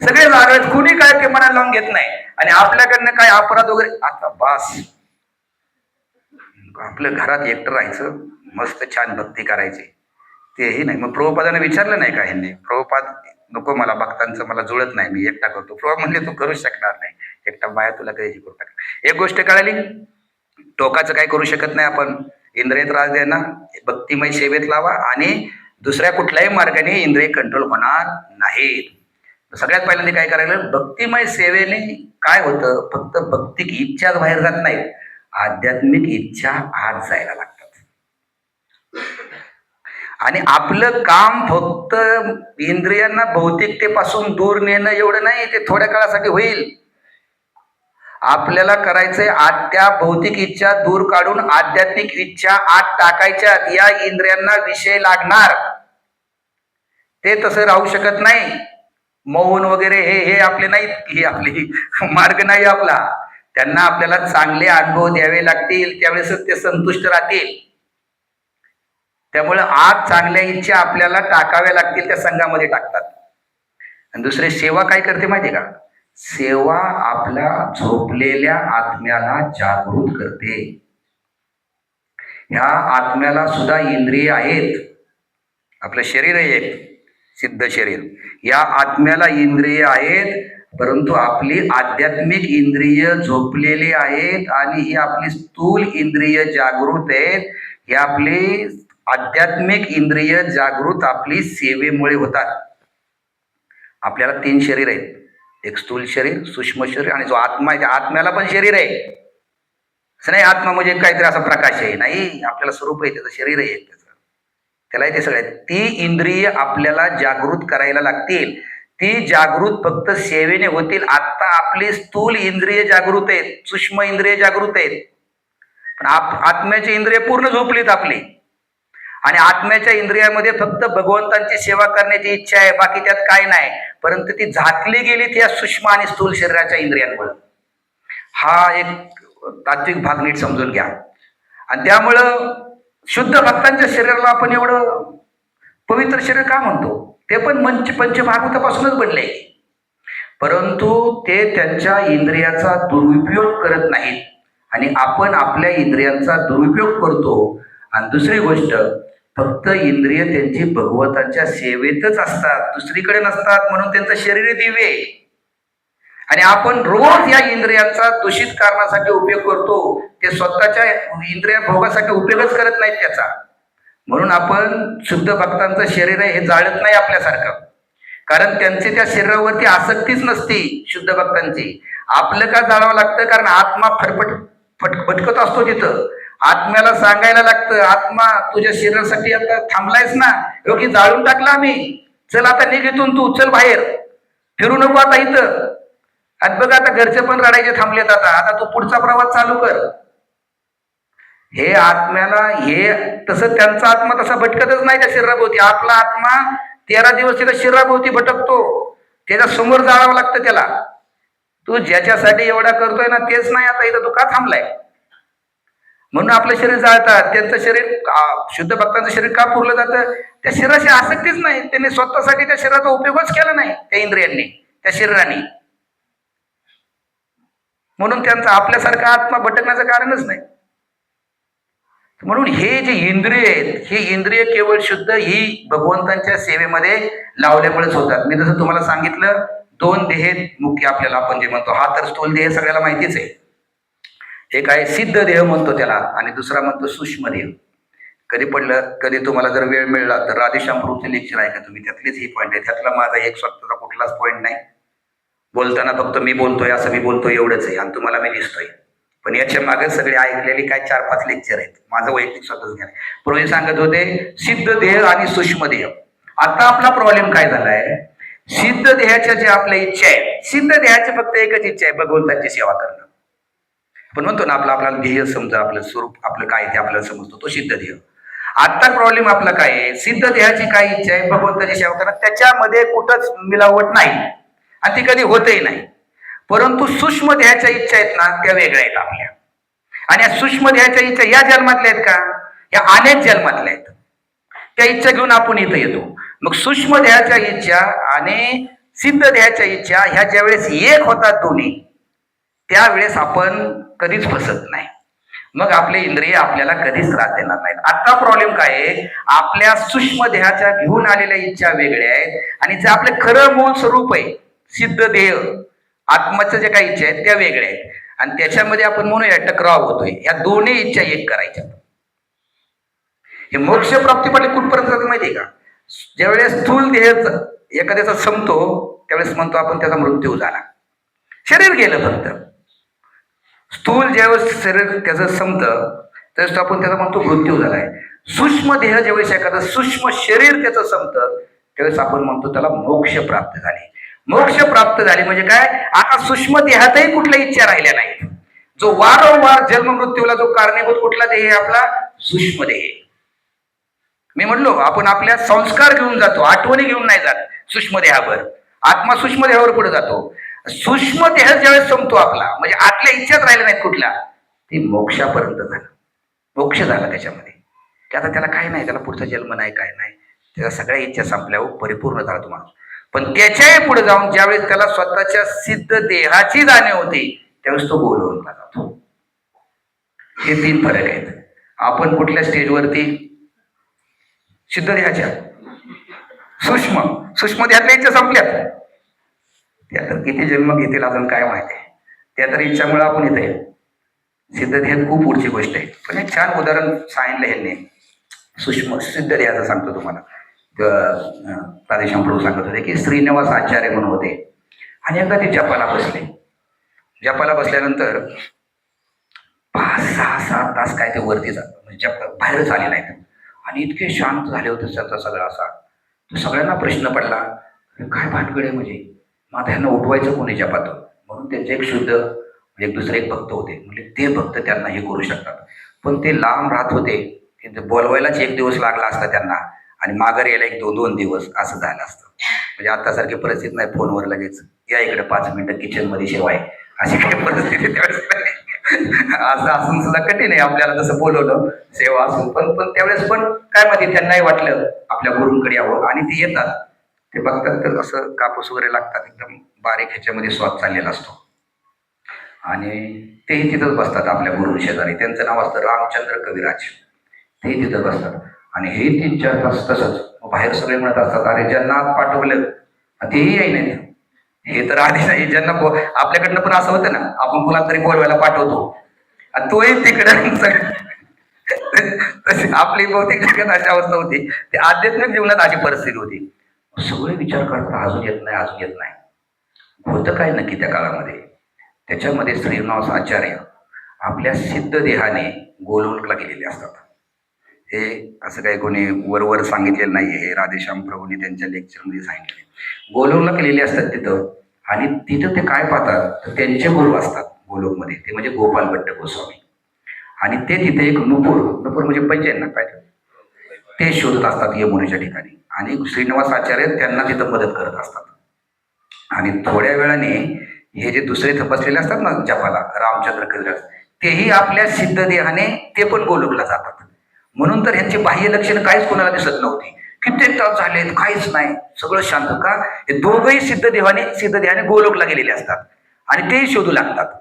Speaker 1: सगळे जागावेत, कुणी काय ते मनाला लावून घेत नाही. आणि आपल्याकडनं काय अपराध वगैरे, आता बास, आपलं घरात एकटं राहायचं, मस्त छान भक्ती करायची, तेही नाही. मग प्रभुपादाने विचारलं नाही का ह्यांनी, प्रभुपाद नको मला भक्तांचं मला जुळत नाही, मी एकटा करतो. प्रभू म्हणले तू करूच शकणार नाही, एकटा बाया तुला कधी करू टाक. एक गोष्ट कळाली, टोकाचं काय करू शकत नाही आपण. इंद्रिय त्रास द्या, भक्तिमय सेवेत लावा, आणि दुसऱ्या कुठल्याही मार्गाने इंद्रिय कंट्रोल होणार नाहीत. सगळ्यात पहिल्यांदा काय करायला, भक्तिमय सेवेने काय होतं, फक्त भक्तिक इच्छाच बाहेर जात नाही, आध्यात्मिक इच्छा आत जायला लागतात. आणि आपलं काम फक्त इंद्रियांना भौतिकतेपासून दूर नेणं एवढं नाही, ते थोड्या काळासाठी होईल. आपल्याला करायचंय त्या भौतिक इच्छा दूर काढून आध्यात्मिक इच्छा आत टाकायच्या. या इंद्रियांना विषय लागणार, ते तसं राहू शकत नाही. मौन वगैरे हे आपले नाहीत, ही आपली मार्ग नाही आपला. त्यांना आपल्याला चांगले अनुभव द्यावे लागतील, त्यावेळेस ते संतुष्ट राहतील. त्यामुळे आज चांगल्या इच्छा आपल्याला टाकाव्या लागतील, त्या संघामध्ये टाकतात. आणि दुसरे सेवा काय करते माहिती का, सेवा आपल्या झोपलेल्या आत्म्याला जागृत करते. ह्या आत्म्याला सुद्धा इंद्रिय आहेत, आपलं शरीर आहे एक सिद्ध शरीर, या आत्म्याला इंद्रिय आहेत, परंतु आपली आध्यात्मिक इंद्रिय झोपलेली आहेत, आणि ही आपली स्थूल इंद्रिय जागृत आहेत. ही आपली आध्यात्मिक इंद्रिय जागृत आपली सेवेमुळे होतात. आपल्याला 3 शरीर आहेत, एक स्थूल शरीर, सूक्ष्म शरीर, आणि जो आत्मा आहे त्या आत्म्याला पण शरीर आहे. नाही आत्मा म्हणजे काहीतरी असा प्रकाश आहे, नाही, आपल्याला स्वरूप आहे, त्याचं शरीर आहे त्याचं, त्याला ते सगळं. ती इंद्रिय आपल्याला जागृत करायला लागतील. ती जागृत फक्त सेवेने होतील. आता आपली स्थूल इंद्रिय जागृत आहेत, सूक्ष्म इंद्रिय जागृत आहेत, पण आत्म्याची इंद्रिय पूर्ण झोपलीत आपली. आणि आत्म्याच्या इंद्रियामध्ये फक्त भगवंतांची सेवा करण्याची इच्छा आहे, बाकी त्यात काय नाही. परंतु ती झाकली गेली त्या सूक्ष्म आणि स्थूल शरीराच्या इंद्रियांमुळे. हा एक तात्विक भाग नीट समजून घ्या. आणि त्यामुळं शुद्ध भक्तांच्या शरीराला आपण एवढं पवित्र शरीर का म्हणतो? ते पण पंचभागवतापासूनच बनले, परंतु ते त्यांच्या इंद्रियाचा दुरुपयोग करत नाहीत आणि आपण आपल्या इंद्रियांचा दुरुपयोग करतो. आणि दुसरी गोष्ट, फक्त इंद्रिय त्यांची भगवंताच्या सेवेतच असतात, दुसरीकडे नसतात, म्हणून त्यांचं शरीर दिव्य आहे. आणि आपण रोज या इंद्रियांचा दूषित कारणासाठी उपयोग करतो, ते स्वतःच्या इंद्रिय भोगासाठी उपयोगच करत नाहीत त्याचा. म्हणून आपण शुद्ध भक्तांचं शरीर आहे हे जाळत नाही आपल्यासारखं, कारण त्यांची त्या शरीरावरती आसक्तीच नसती शुद्ध भक्तांची. आपलं का जाळावं लागतं? कारण आत्मा भटकत असतो तिथं. आत्म्याला सांगायला लागतं, आत्मा तुझ्या शरीरासाठी आता थांबलायस ना, योगी जाळून टाकला आम्ही, चल आता निघ इथून, तू चल बाहेर, फिरू नको आता इथं. आणि बघ आता घरचे पण रडायचे थांबलेत, आता तू पुढचा प्रवास चालू कर. हे आत्म्याला, हे तसं त्यांचा आत्मा तसा भटकतच नाही त्या शरीराभोवती. आपला आत्मा 13 दिवस त्याच्या शरीराभोवती भटकतो, त्याच्या समोर जाळावं लागतं त्याला. तू ज्याच्यासाठी एवढा करतोय ना तेच नाही आता इथं, तू का थांबलाय? म्हणून आपलं शरीर जाळतात. त्यांचं शरीर, शुद्ध भक्तांचं शरीर का पुरलं जातं? त्या शरीराशी आसक्तीच नाही, त्यांनी स्वतःसाठी त्या शरीराचा उपयोगच केला नाही त्या इंद्रियांनी, त्या शरीराने. म्हणून त्यांचा आपल्यासारखा आत्मा भटकण्याचं कारणच नाही. म्हणून हे जे इंद्रिय आहेत, ही इंद्रिय केवळ शुद्ध ही भगवंतांच्या सेवेमध्ये लावल्यामुळेच होतात. मी जसं तुम्हाला सांगितलं, 2 देह मुख्य आपल्याला, आपण जे म्हणतो, हा तर स्थूल देह सगळ्याला माहितीच आहे. एक आहे सिद्ध देह म्हणतो त्याला, आणि दुसरा म्हणतो सूक्ष्म देह. कधी तुम्हाला जर वेळ मिळला तर राधेश्याम प्रभूचे लेक्चर आहे का तुम्ही, त्यातलेच ही पॉईंट आहे. त्यातला माझा एक स्वतःचा कुठलाच पॉईंट नाही. बोलताना फक्त मी बोलतोय, असं मी बोलतोय एवढंच आहे, आणि तुम्हाला मी दिसतोय. पण याच्या मागे सगळे ऐकलेली काय 4-5 लेक्चर आहेत, माझं वैयक्तिक स्वतःच ज्ञान. प्रभू सांगत होते सिद्ध देह आणि सूक्ष्म देह. आता आपला प्रॉब्लेम काय झालाय? सिद्ध देहाच्या जे आपल्या इच्छा आहे, सिद्ध देहाची फक्त एकच इच्छा आहे, भगवंताची सेवा करणं. पण म्हणतो ना, आपल्याला ध्येय समजा, आपलं स्वरूप आपलं काय ते आपल्याला समजतो, तो सिद्ध देह. आता प्रॉब्लेम आपला काय आहे? सिद्ध देहाची काय इच्छा आहे? भगवंताची सेवा करणं. त्याच्यामध्ये कुठंच मिलावट नाही आणि ती कधी होतही नाही. परंतु सूक्ष्म देहाच्या इच्छा आहेत ना, त्या वेगळ्या आहेत आपल्या. आणि या सूक्ष्म देहाच्या इच्छा या जन्मातल्या आहेत का? या अनेक जन्मातल्या आहेत. त्या इच्छा घेऊन आपण इथं येतो. मग सूक्ष्म देहाच्या इच्छा आणि सिद्ध देहाच्या इच्छा ह्या ज्यावेळेस एक होतात दोन्ही, त्यावेळेस आपण कधीच फसत नाही. मग आपले इंद्रिय आपल्याला कधीच त्रास देणार नाहीत. आता प्रॉब्लेम काय आहे? आपल्या सूक्ष्म देहाच्या घेऊन आलेल्या इच्छा वेगळ्या आहेत, आणि जे आपले खरं मूळ स्वरूप आहे सिद्ध देह आत्माच्या ज्या काही इच्छा आहेत त्या वेगळ्या आहेत. आणि त्याच्यामध्ये आपण म्हणूया टकराव होतोय. या दोन्ही इच्छा एक करायच्या. हे मोक्ष प्राप्तीपाठी कुठपर्यंत जातं माहितीये का? ज्यावेळेस स्थूल देह एखाद्याचा संपतो त्यावेळेस म्हणतो आपण त्याचा मृत्यू झाला, शरीर गेलं फक्त. स्थूल ज्यावेळेस शरीर त्याचं संपतं त्यावेळेस आपण त्याचा म्हणतो मृत्यू झालाय. सूक्ष्म देह ज्यावेळेस एखादं सूक्ष्म शरीर त्याचं संपतं त्यावेळेस आपण म्हणतो त्याला मोक्ष प्राप्त झाले. मोक्ष प्राप्त झाले म्हणजे काय? आता सूक्ष्म देहातही कुठल्या इच्छा राहिल्या नाही. जो वारंवार जन्म मृत्यूला जो कारणीभूत कुठला देह आपला? सूक्ष्म देह. मी म्हणलो आपण आपल्या संस्कार घेऊन जातो, आठवणी घेऊन नाही जात सूक्ष्म देहावर. आत्मा सूक्ष्म देहावर पुढे जातो. सूक्ष्म देह ज्यावेळेस संपतो आपला, म्हणजे आतल्या इच्छाच राहिल्या नाहीत कुठल्या, ती मोक्षापर्यंत झालं. मोक्ष झाला त्याच्यामध्ये, की आता त्याला काय नाही, त्याला पुढचा जन्म नाही, काय नाही, त्याच्या सगळ्या इच्छा संपल्यावर परिपूर्ण झाला तुम्हाला. पण त्याच्याही पुढे जाऊन ज्यावेळेस त्याला स्वतःच्या सिद्ध देहाची जाणीव होते त्यावेळेस तो बोलवला जातो. हे 3 फरक आहेत. आपण कुठल्या स्टेजवरती? सिद्ध देहाच्या. सूक्ष्म देहातल्या इच्छा संपल्यात, त्या तर किती जन्म घेतील अजून काय माहिती आहे. त्या तर इच्छामुळे आपण इथे. सिद्ध देह खूप पुढची गोष्ट आहे. पण एक छान उदाहरण सांगितलं ह्यांनी सूक्ष्म सिद्ध देहाचं सांगतो तुम्हाला. राधेश्याम प्रभू सांगत होते की श्रीनिवास आचार्य म्हणून होते, आणि एकदा ते जपाला बसले. जपाला बसल्यानंतर 5-6-7 तास काय ते वरती म्हणजे बाहेरच आले नाहीत आणि इतके शांत झाले होते त्याचा सगळा असा. तर सगळ्यांना प्रश्न पडला, "अरे काय भानगड आहे म्हणजे मग आता ह्यांना उठवायचं कोणी जपातून?" म्हणून त्यांचे एक शुद्ध म्हणजे एक दुसरे एक भक्त होते, म्हणजे ते भक्त त्यांना हे करू शकतात. पण ते लांब राहत होते, ते बोलवायलाच 1 दिवस लागला असता त्यांना आणि माघारी यायला 1-2 दिवस असं झालं असतं. म्हणजे आतासारखी परिस्थिती नाही, फोनवर लगेच या इकडे 5 मिनिटं किचनमध्ये सेवा आहे, अशी काही परिस्थिती त्यावेळेस नाही. असं असून सुद्धा कठीण आहे आपल्याला तसं बोलवलं सेवा असून, पण पण त्यावेळेस पण काय माहिती त्यांनाही वाटलं आपल्या गुरूंकडे यावं आणि ते येतात. ते बघतात तर असं कापूस वगैरे लागतात, एकदम बारीक ह्याच्यामध्ये स्वाद चाललेला असतो आणि तेही तिथंच बसतात आपल्या गुरु शेजारी. त्यांचं नाव असतं रामचंद्र कविराज. तेही तिथं बसतात आणि हे 3-4 तास तसंच. बाहेर सगळे म्हणत असतात, अरे ज्यांना आत पाठवलं तेही येई नाहीत. हे तर आधी नाही, ज्यांना आपल्याकडनं पण असं होतं ना, आपण कुणाला तरी बोलवायला पाठवतो आणि तोही तिकडे तशी आपली बहुतेक जगात अशी अवस्था होती. ते आध्यात्मिक जीवनात अशी परिस्थिती होती. सगळे विचार करतात, अजून येत नाही, अजून येत नाही. होतं काय नक्की त्या काळामध्ये? त्याच्यामध्ये श्रीनिवास आचार्य आपल्या सिद्ध देहाने गोलोकला गेलेले असतात. हे असं काही कोणी वरवर सांगितलेलं नाही, हे राधेश्याम प्रभूंनी त्यांच्या लेक्चरमध्ये सांगितले. गोलोकला गेलेले असतात तिथं आणि तिथं ते काय पाहतात, तर त्यांचे गुरु असतात गोलोकमध्ये, ते म्हणजे गोपाल भट्ट गोस्वामी. आणि ते तिथे एक नुपूर नुपूर म्हणजे पंचेन ना काय ते शोधत असतात यमुनेच्या ठिकाणी आणि श्रीनिवास आचार्य त्यांना तिथं मदत करत असतात. आणि थोड्या वेळाने हे जे दुसरे इथं बसलेले असतात ना जपाला, रामचंद्र कविराज, तेही आपल्या सिद्ध देहाने ते पण गोलोकला जातात. म्हणून तर ह्यांची बाह्य लक्षणं काहीच कोणाला दिसत नव्हती. कित्येक तास झालेत, काहीच नाही, सगळं शांत. का? हे दोघंही सिद्ध देहाने गोलोकला गेलेले असतात आणि तेही शोधू लागतात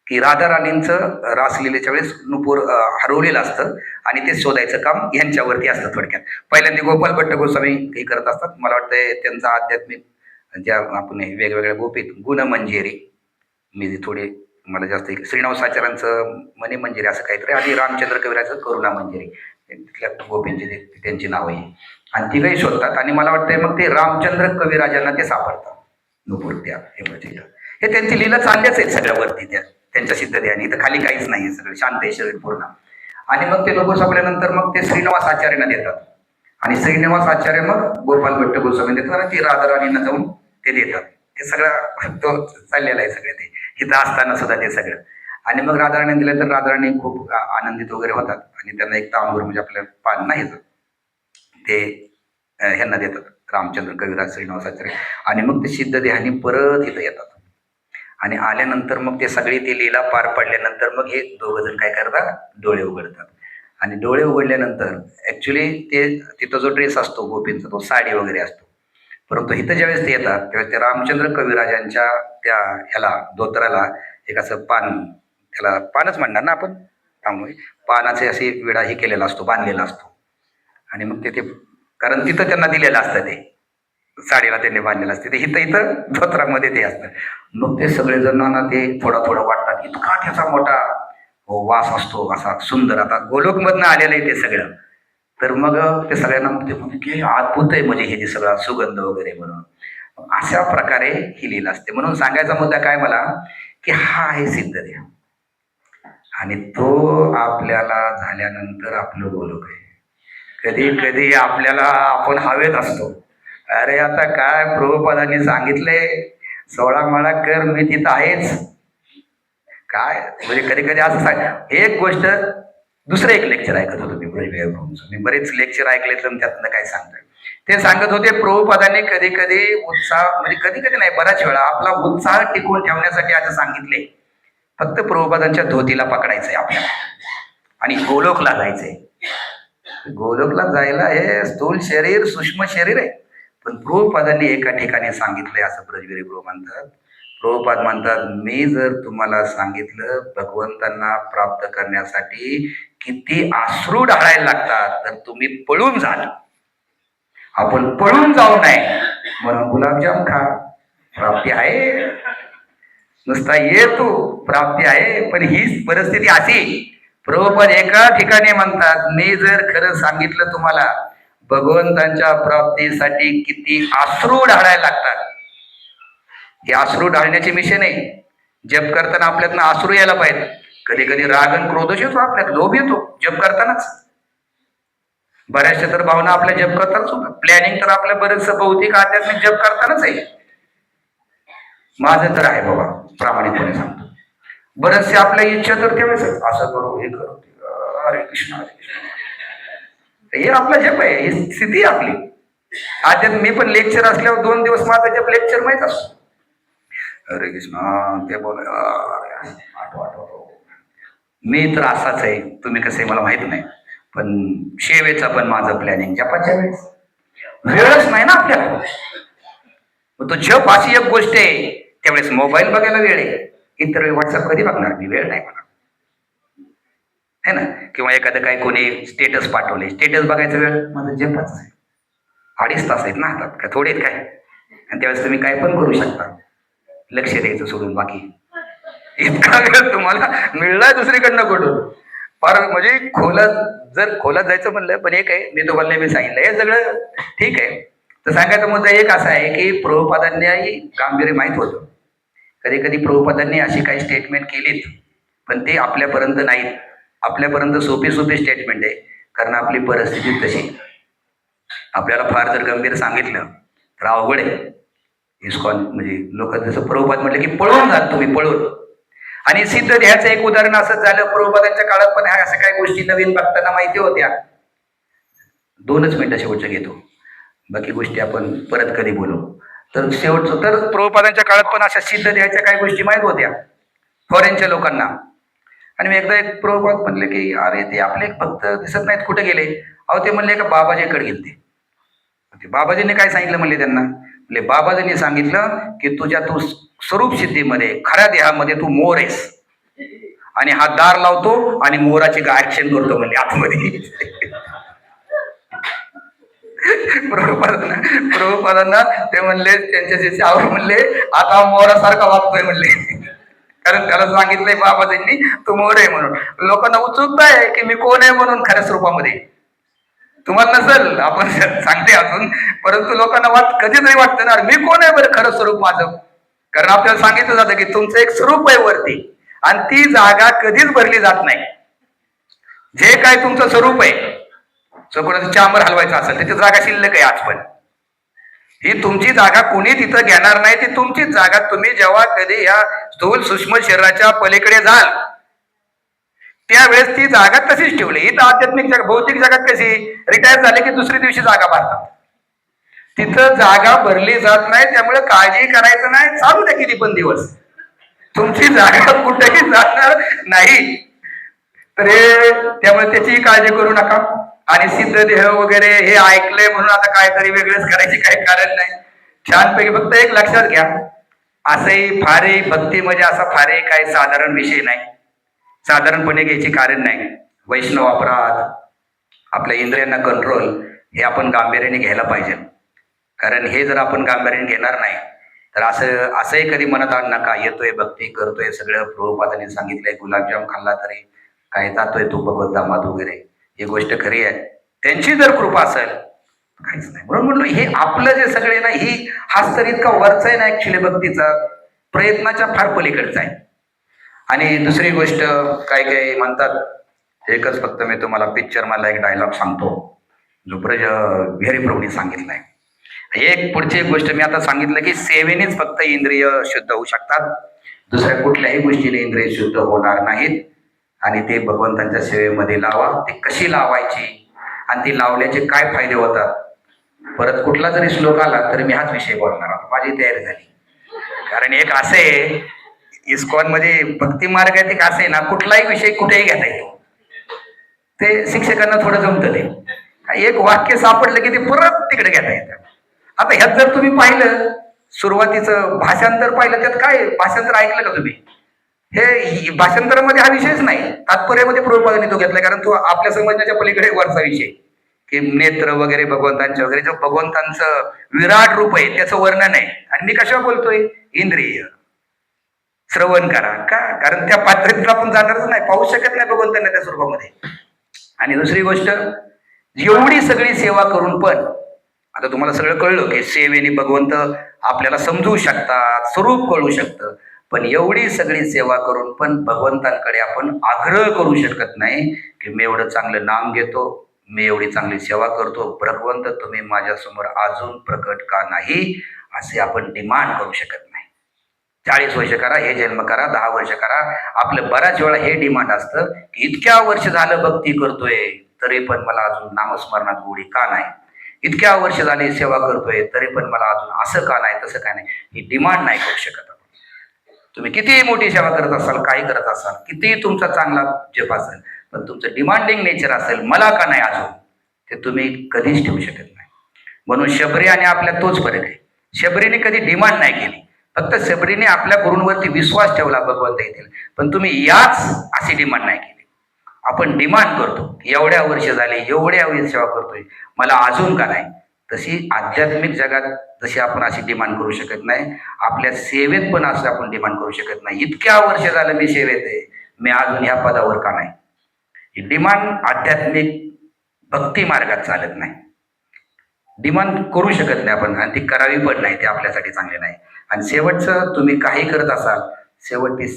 Speaker 1: की राधा राणींचं रासलीलेच्या वेळेस नुपूर हरवलेलं असतं आणि ते शोधायचं काम यांच्यावरती असतं. थोडक्यात पहिल्यांदा गोपाल भट्ट गोस्वामी हे करत असतात. मला वाटतं त्यांचा आध्यात्मिक ज्या आपण वेगवेगळ्या गोपीत गुणमंजिरी, मी थोडे मला जास्त श्रीनिवास आचार्यांचं मनी मंजिरी असं काहीतरी आणि रामचंद्र कविराचं करुणा मंजिरी, तिथल्या गोपींची त्यांची नावं आहे आणि ती काही शोधतात आणि मला वाटतं मग ते रामचंद्र कविराजांना ते सापडतात नुपूर त्या हे त्यांची लीला चालल्याच आहेत सगळ्यावरती त्यांच्या सिद्ध ध्यानी. इथं खाली काहीच नाही, सगळं शांत आहे शरीर पूर्ण. आणि मग ते नुपूर सापडल्यानंतर मग ते श्रीनिवास आचार्यांना देतात आणि श्रीनिवास आचार्य मग गोपाल भट्ट गोस्वामी देतात आणि ती राधा राणींना जाऊन ते देतात. हे सगळं तो चाललेलं आहे सगळं ते इथं असताना सुद्धा ते सगळं. आणि मग राधाराणी दिलं तर राधाराणी खूप आनंदित वगैरे होतात आणि त्यांना एक तांबूर म्हणजे आपलं पान नाही ते ह्यांना देतात रामचंद्र कविराज श्रीनिवासाचार्य. आणि मग ते सिद्ध देहानी परत इथं येतात आणि आल्यानंतर मग ते सगळी ती लीला पार पडल्यानंतर मग हे दोघं जण काय करतात, डोळे उघडतात आणि डोळे उघडल्यानंतर ऍक्च्युली ते तिथं जो ड्रेस असतो गोपींचा तो साडी वगैरे असतो. परंतु इथं ज्यावेळेस ते येतात त्यावेळेस ते रामचंद्र कविराजांच्या त्या ह्याला धोत्राला एक असं पान, त्याला पानच म्हणणार ना आपण, त्यामुळे पानाचे असे विडा हे केलेला असतो, बांधलेला असतो आणि मग ते कारण तिथं त्यांना दिलेलं असतं, ते साडीला त्यांनी बांधलेलं असते, ते इथं इथं धोत्रामध्ये ते असतं. मग ते सगळेजणांना ते थोडा थोडा वाटतात, इतका त्याचा मोठा वास असतो असा सुंदर. आता गोलोकमधनं आलेलं आहे ते सगळं. तर मग ते सगळ्यांना ते म्हणजे की अद्भुत आहे म्हणजे हे जे सगळा सुगंध वगैरे म्हणून अशा प्रकारे ही लीला असते. म्हणून सांगायचा मुद्दा काय मला, की हा आहे सिद्ध देह आणि तो आपल्याला झाल्यानंतर आपलं गोलोक आहे. कधी कधी आपल्याला आपण हवेत असतो, अरे आता काय प्रभुपादांनी सांगितलंय 16 माळा कर, मी तिथं आहेच. काय म्हणजे कधी कधी असं सांग एक गोष्ट, दुसरं एक लेक्चर ऐकत होतो मी प्रभूचं. मी बरेच लेक्चर ऐकले तर त्यातनं काय सांगतोय ते सांगत होते. प्रभुपादांनी कधी कधी उत्साह म्हणजे कधी कधी नाही, बऱ्याच वेळा आपला उत्साह टिकवून ठेवण्यासाठी असं सांगितले, फक्त प्रभुपादांच्या धोतीला पकडायचंय आपल्याला आणि गोलोकला जायचंय. गोलोकला जायला हे स्थूल शरीर सूक्ष्म शरीर आहे, पण प्रभुपादांनी एका ठिकाणी सांगितलंय असं ब्रजविरी प्रभू म्हणतात. प्रभुपाद म्हणतात, मी जर तुम्हाला सांगितलं भगवंतांना प्राप्त करण्यासाठी किती अश्रू ढाळायला लागतात तर तुम्ही पळून जाल. आपण पळून जाऊ नये म्हणून गुलाबजाम खा, प्राप्ती आहे. नुसता ये तू, प्राप्ती आहे. पण ही परिस्थिती अशी, प्रभुपाद एका ठिकाणी म्हणतात, मी जर खरं सांगितलं तुम्हाला भगवंतांच्या प्राप्तीसाठी किती अश्रू ढाळायला लागतात, हे अश्रू ढाळण्याचे मिशन आहे. जप करताना आपल्यातनं अश्रू यायला पाहिजे. कधी कधी राग आणि क्रोधच येतो, आपल्यात लोभ येतो जप करतानाच. बऱ्याचशा तर भावना आपल्या जप करतानाच होतात. प्लॅनिंग तर आपल्या बरेचसं भौतिक आध्यात्मिक जप करतानाच आहे. माझं तर आहे बाबा, प्रामाणिकपणे सांगतो. बरेचसे आपल्या इच्छा तर त्यावेळेस असं करू, हे करू, हरे कृष्ण हरे कृष्ण, हे आपला जप आहे, ही स्थिती आहे आपली. आध्यात्मिक. मी पण लेक्चर असल्यावर 2 दिवस माझा जप लेक्चर माहित असतो. हरे कृष्ण ते बोल, आठव आठव. मी तर असाच आहे, तुम्ही कसे मला माहित नाही, पण शेवेचा पण माझं प्लॅनिंग जपाच्या वेळेस वेळच नाही ना आपल्याला. तो जप अशी एक गोष्ट आहे, त्यावेळेस मोबाईल बघायला वेळ आहे, इतर वेळी व्हॉट्सअप कधी बघणार मी, वेळ नाही मला, है ना. किंवा एखादं काही कोणी स्टेटस पाठवले, स्टेटस बघायचा वेळ माझं जपच आहे. 2.5 तास आहेत ना हातात, काय थोडे काय. आणि त्यावेळेस तुम्ही काय पण करू शकता, लक्ष द्यायचं सोडून बाकी. इतका वेळ तुम्हाला मिळलाय दुसरीकडनं कुठून, फार म्हणजे खोलात जायचं म्हणलं. पण एक आहे, मी तुम्हाला नेहमी सांगितलं, हे सगळं ठीक आहे. तर सांगायचा मुद्दा एक असा आहे की प्रभुपादांनी गांभीर्य माहीत होतं. कधी कधी प्रभुपादांनी अशी काही स्टेटमेंट केलीत, पण ते आपल्यापर्यंत नाहीत. आपल्यापर्यंत सोपी स्टेटमेंट आहे, कारण आपली परिस्थिती तशी. आपल्याला फार जर गंभीर सांगितलं तर अवघड आहे. इस्कॉन म्हणजे लोक जसं प्रभुपाद म्हटलं की पळून जाल तुम्ही, पळून. आणि सिद्ध ह्याचं एक उदाहरण असंच झालं. प्रभुपादांच्या काळात पण ह्या अशा काही गोष्टी नवीन भक्तांना माहिती होत्या. 2च मिनिटं शेवटचं घेतो, बाकी गोष्टी आपण परत कधी बोलू. तर शेवटचं, तर प्रभुपादांच्या काळात पण अशा सिद्ध ह्याच्या काही गोष्टी माहीत होत्या फॉरेनच्या लोकांना. आणि मी एकदा एक प्रभुपाद म्हणले की अरे ते आपले एक भक्त दिसत नाहीत, कुठे गेले? अहो ते म्हणले का बाबाजीकडे गेलते. बाबाजींनी काय सांगितलं म्हणले त्यांना? म्हणजे बाबाजींनी सांगितलं की तू स्वरूप सिद्धीमध्ये खऱ्या देहामध्ये तू मोर आहेस, आणि हा दार लावतो आणि मोराची ऍक्शन करतो म्हणले आतमध्ये. प्रभुपादांना ते म्हणले, त्यांच्याशी आवर म्हणले, आता मोरासारखा वागतोय म्हणले, कारण त्याला सांगितलंय बाबाजींनी तू मोर आहे म्हणून. लोकांना उत्सुकता आहे की मी कोण आहे म्हणून खऱ्या स्वरूपामध्ये. तुम्हाला नसेल, आपण सांगते अजून, परंतु लोकांना कधीतरी वाटतं ना, मी कोण आहे बरं खरं स्वरूप माझं. कारण आपल्याला सांगितलं जातं की तुमचं एक स्वरूप आहे वरती, आणि ती जागा कधीच भरली जात नाही. जे काय तुमचं स्वरूप आहे, कोणाचं चांबर हलवायचं असेल त्याची जागा शिल्लक आहे आज पण. ही तुमची जागा कोणी तिथं घेणार नाही, ती तुमचीच जागा. तुम्ही जेव्हा कधी या स्थूल सूक्ष्म शरीराच्या पलीकडे जाल त्यावेळेस ती जागा तशीच ठेवली. ही तर आध्यात्मिक जग, भौतिक जगात कशी रिटायर झाले की दुसऱ्या दिवशी जागा भरतात, तिथं जागा भरली जात नाही. त्यामुळे काळजी करायचं नाही, चालू द्या किती पण दिवस, तुमची जागा कुठेही जाणार नाही. तर त्यामुळे त्याची काळजी करू नका. आणि सिद्ध देह वगैरे हे ऐकलंय म्हणून आता काहीतरी वेगळंच करायचे काही कारण नाही. छानपैकी फक्त एक लक्षात घ्या, असंही फारही भक्ती म्हणजे असा फारही काही साधारण विषय नाही, साधारणपणे घ्यायची कारण नाही. वैष्णव अपराध, आपल्या इंद्रियांना कंट्रोल, हे आपण गांभीर्याने घ्यायला पाहिजे. कारण हे जर आपण गांभीर्याने घेणार नाही तर असंही कधी मनात आण नका, येतोय भक्ती करतोय सगळं, प्रभुपादांनी सांगितलंय गुलाबजाम खाल्ला तरी काय जातोय तू भगवत दामात वगैरे, ही गोष्ट खरी आहे. त्यांची जर कृपा असेल काहीच नाही. म्हणून म्हणलो हे आपलं जे सगळे ना, ही हाच तर इतका वरचा आहे ना ऍक्च्युली भक्तीचा, प्रयत्नाच्या फार पलीकडचा आहे. आणि दुसरी गोष्ट काय काय म्हणतात, एकच फक्त मी तुम्हाला पिक्चर मला एक डायलॉग सांगतो जो विहारी प्रभूंनी सांगितलाय. एक पुढची एक गोष्ट मी आता सांगितलं की सेवेनेच फक्त इंद्रिय शुद्ध होऊ शकतात, दुसऱ्या कुठल्याही गोष्टीने इंद्रिय शुद्ध होणार नाहीत. आणि ते भगवंतांच्या सेवेमध्ये लावा. ते कशी लावायची आणि ती लावल्याचे काय फायदे होतात, परत कुठला जरी श्लोक आला तरी मी हाच विषय बोलणार. आता माझी तयारी झाली. कारण एक असे इस्कॉन मध्ये भक्ती मार्ग आहे, असे ना कुठलाही विषय कुठेही घेता येतो. ते शिक्षकांना थोडं जमतं. ते एक वाक्य सापडलं की ते परत तिकडे घेता येतं. आता ह्यात जर तुम्ही पाहिलं, सुरुवातीचं भाषांतर पाहिलं, त्यात काय भाषांतर ऐकलं का तुम्ही? हे भाषांतरामध्ये हा विषयच नाही, तात्पर्यामध्ये प्रभुपादांनी तो घेतलाय. कारण तो आपल्या समजण्याच्या पलीकडे वरचा विषय की नेत्र वगैरे भगवंतांचे वगैरे, जो भगवंतांचं विराट रूप आहे त्याचं वर्णन आहे. आणि मी कशावर बोलतोय? इंद्रिय श्रवण करा का, कारण त्या पात्रतेला आपण जाणारच नाही, पाहू शकत नाही भगवंतांना त्या स्वरूपामध्ये. आणि दुसरी गोष्ट, एवढी सगळी सेवा करून पण आता तुम्हाला सगळं कळलं की सेवेने भगवंत आपल्याला समजू शकतात, स्वरूप कळू शकतं, पण एवढी सगळी सेवा करून पण भगवंतांकडे आपण आग्रह करू शकत नाही की मी एवढं चांगलं नाम घेतो, मी एवढी चांगली सेवा करतो, भगवंत तुम्ही माझ्यासमोर अजून प्रकट का नाही, असे आपण डिमांड करू शकत नाही. 40 वर्ष करा, हे जन्म करा, 10 वर्ष करा. आपलं बऱ्याच वेळा हे डिमांड असतं की इतक्या वर्ष झालं भक्ती करतोय तरी पण मला अजून नामस्मरणात गोडी का नाही, इतक्या वर्ष झाली सेवा करतोय तरी पण मला अजून असं का नाही, तसं का नाही. ही डिमांड नाही करू शकत. तुम्ही कितीही मोठी सेवा करत असाल, काही करत असाल, कितीही तुमचा चांगला जप असेल, पण तुमचं डिमांडिंग नेचर असेल मला का नाही अजून, ते तुम्ही कधीच ठेवू शकत नाही. म्हणून शबरी आणि आपल्या तोच फरक आहे. शबरीने कधी डिमांड नाही केली, फक्त शबरीने आपल्या गुरूंवरती विश्वास ठेवला भगवंत येतील, पण तुम्ही याच अशी डिमांड नाही केली. आपण डिमांड करतो, एवढ्या वर्ष झाले, एवढ्या वेळी सेवा करतोय, मला अजून का नाही. तशी आध्यात्मिक जगात जशी आपण अशी डिमांड करू शकत नाही, आपल्या सेवेत पण असं आपण डिमांड करू शकत नाही. इतक्या वर्ष झालं मी सेवेत आहे, मी अजून ह्या पदावर का नाही. ही डिमांड आध्यात्मिक भक्ती मार्गात चालत नाही. डिमांड करू शकत नाही आपण, आणि ती करावी पण नाही, ते आपल्यासाठी चांगले नाही. आणि शेवटचं तुम्ही काही करत असाल,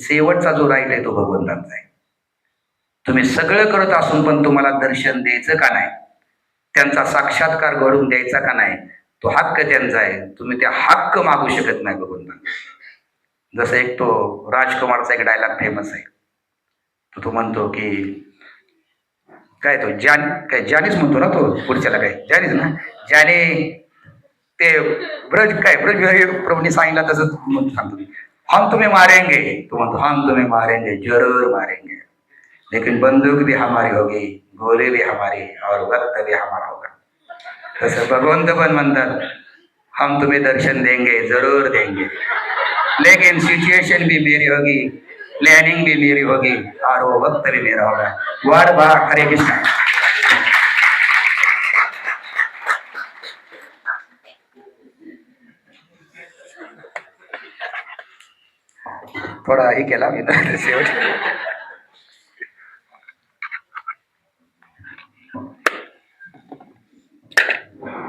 Speaker 1: शेवटचा जो राईट आहे तो भगवंतांचा आहे. तुम्ही सगळं करत असून पण तुम्हाला दर्शन द्यायचं का नाही, त्यांचा साक्षात्कार घडून द्यायचा का नाही, तो हक्क त्यांचा आहे. तुम्ही त्या हक्क मागू शकत नाही भगवंतांना. जसं एक तो राजकुमारचा एक डायलॉग फेमस आहे, तो म्हणतो की काय तो जानीच म्हणतो ना, तो पुढच्याला काय जानीच ना, ज्याने ते ब्रज प्रभूंनी सांगितलं तसंच सांगतो, हम तुम्हें मारेंगे, तो म्हणतो हम तुम्हें मारेंगे, जरूर मारेंगे, लेकिन बंदूक भी हमारी होगी, गोली भी हमारी, और वक्त भी हमारा होगा. तसं भगवंत पण म्हणतात, हम तुम्हें दर्शन देंगे, जरूर देंगे, लेकिन सिचुएशन भी मेरी होगी, प्लानिंग भी मेरी होगी, और वो वक्त भी मेरा होगा. वार बा, हरे कृष्ण. थोडा हे केला मी शेवट.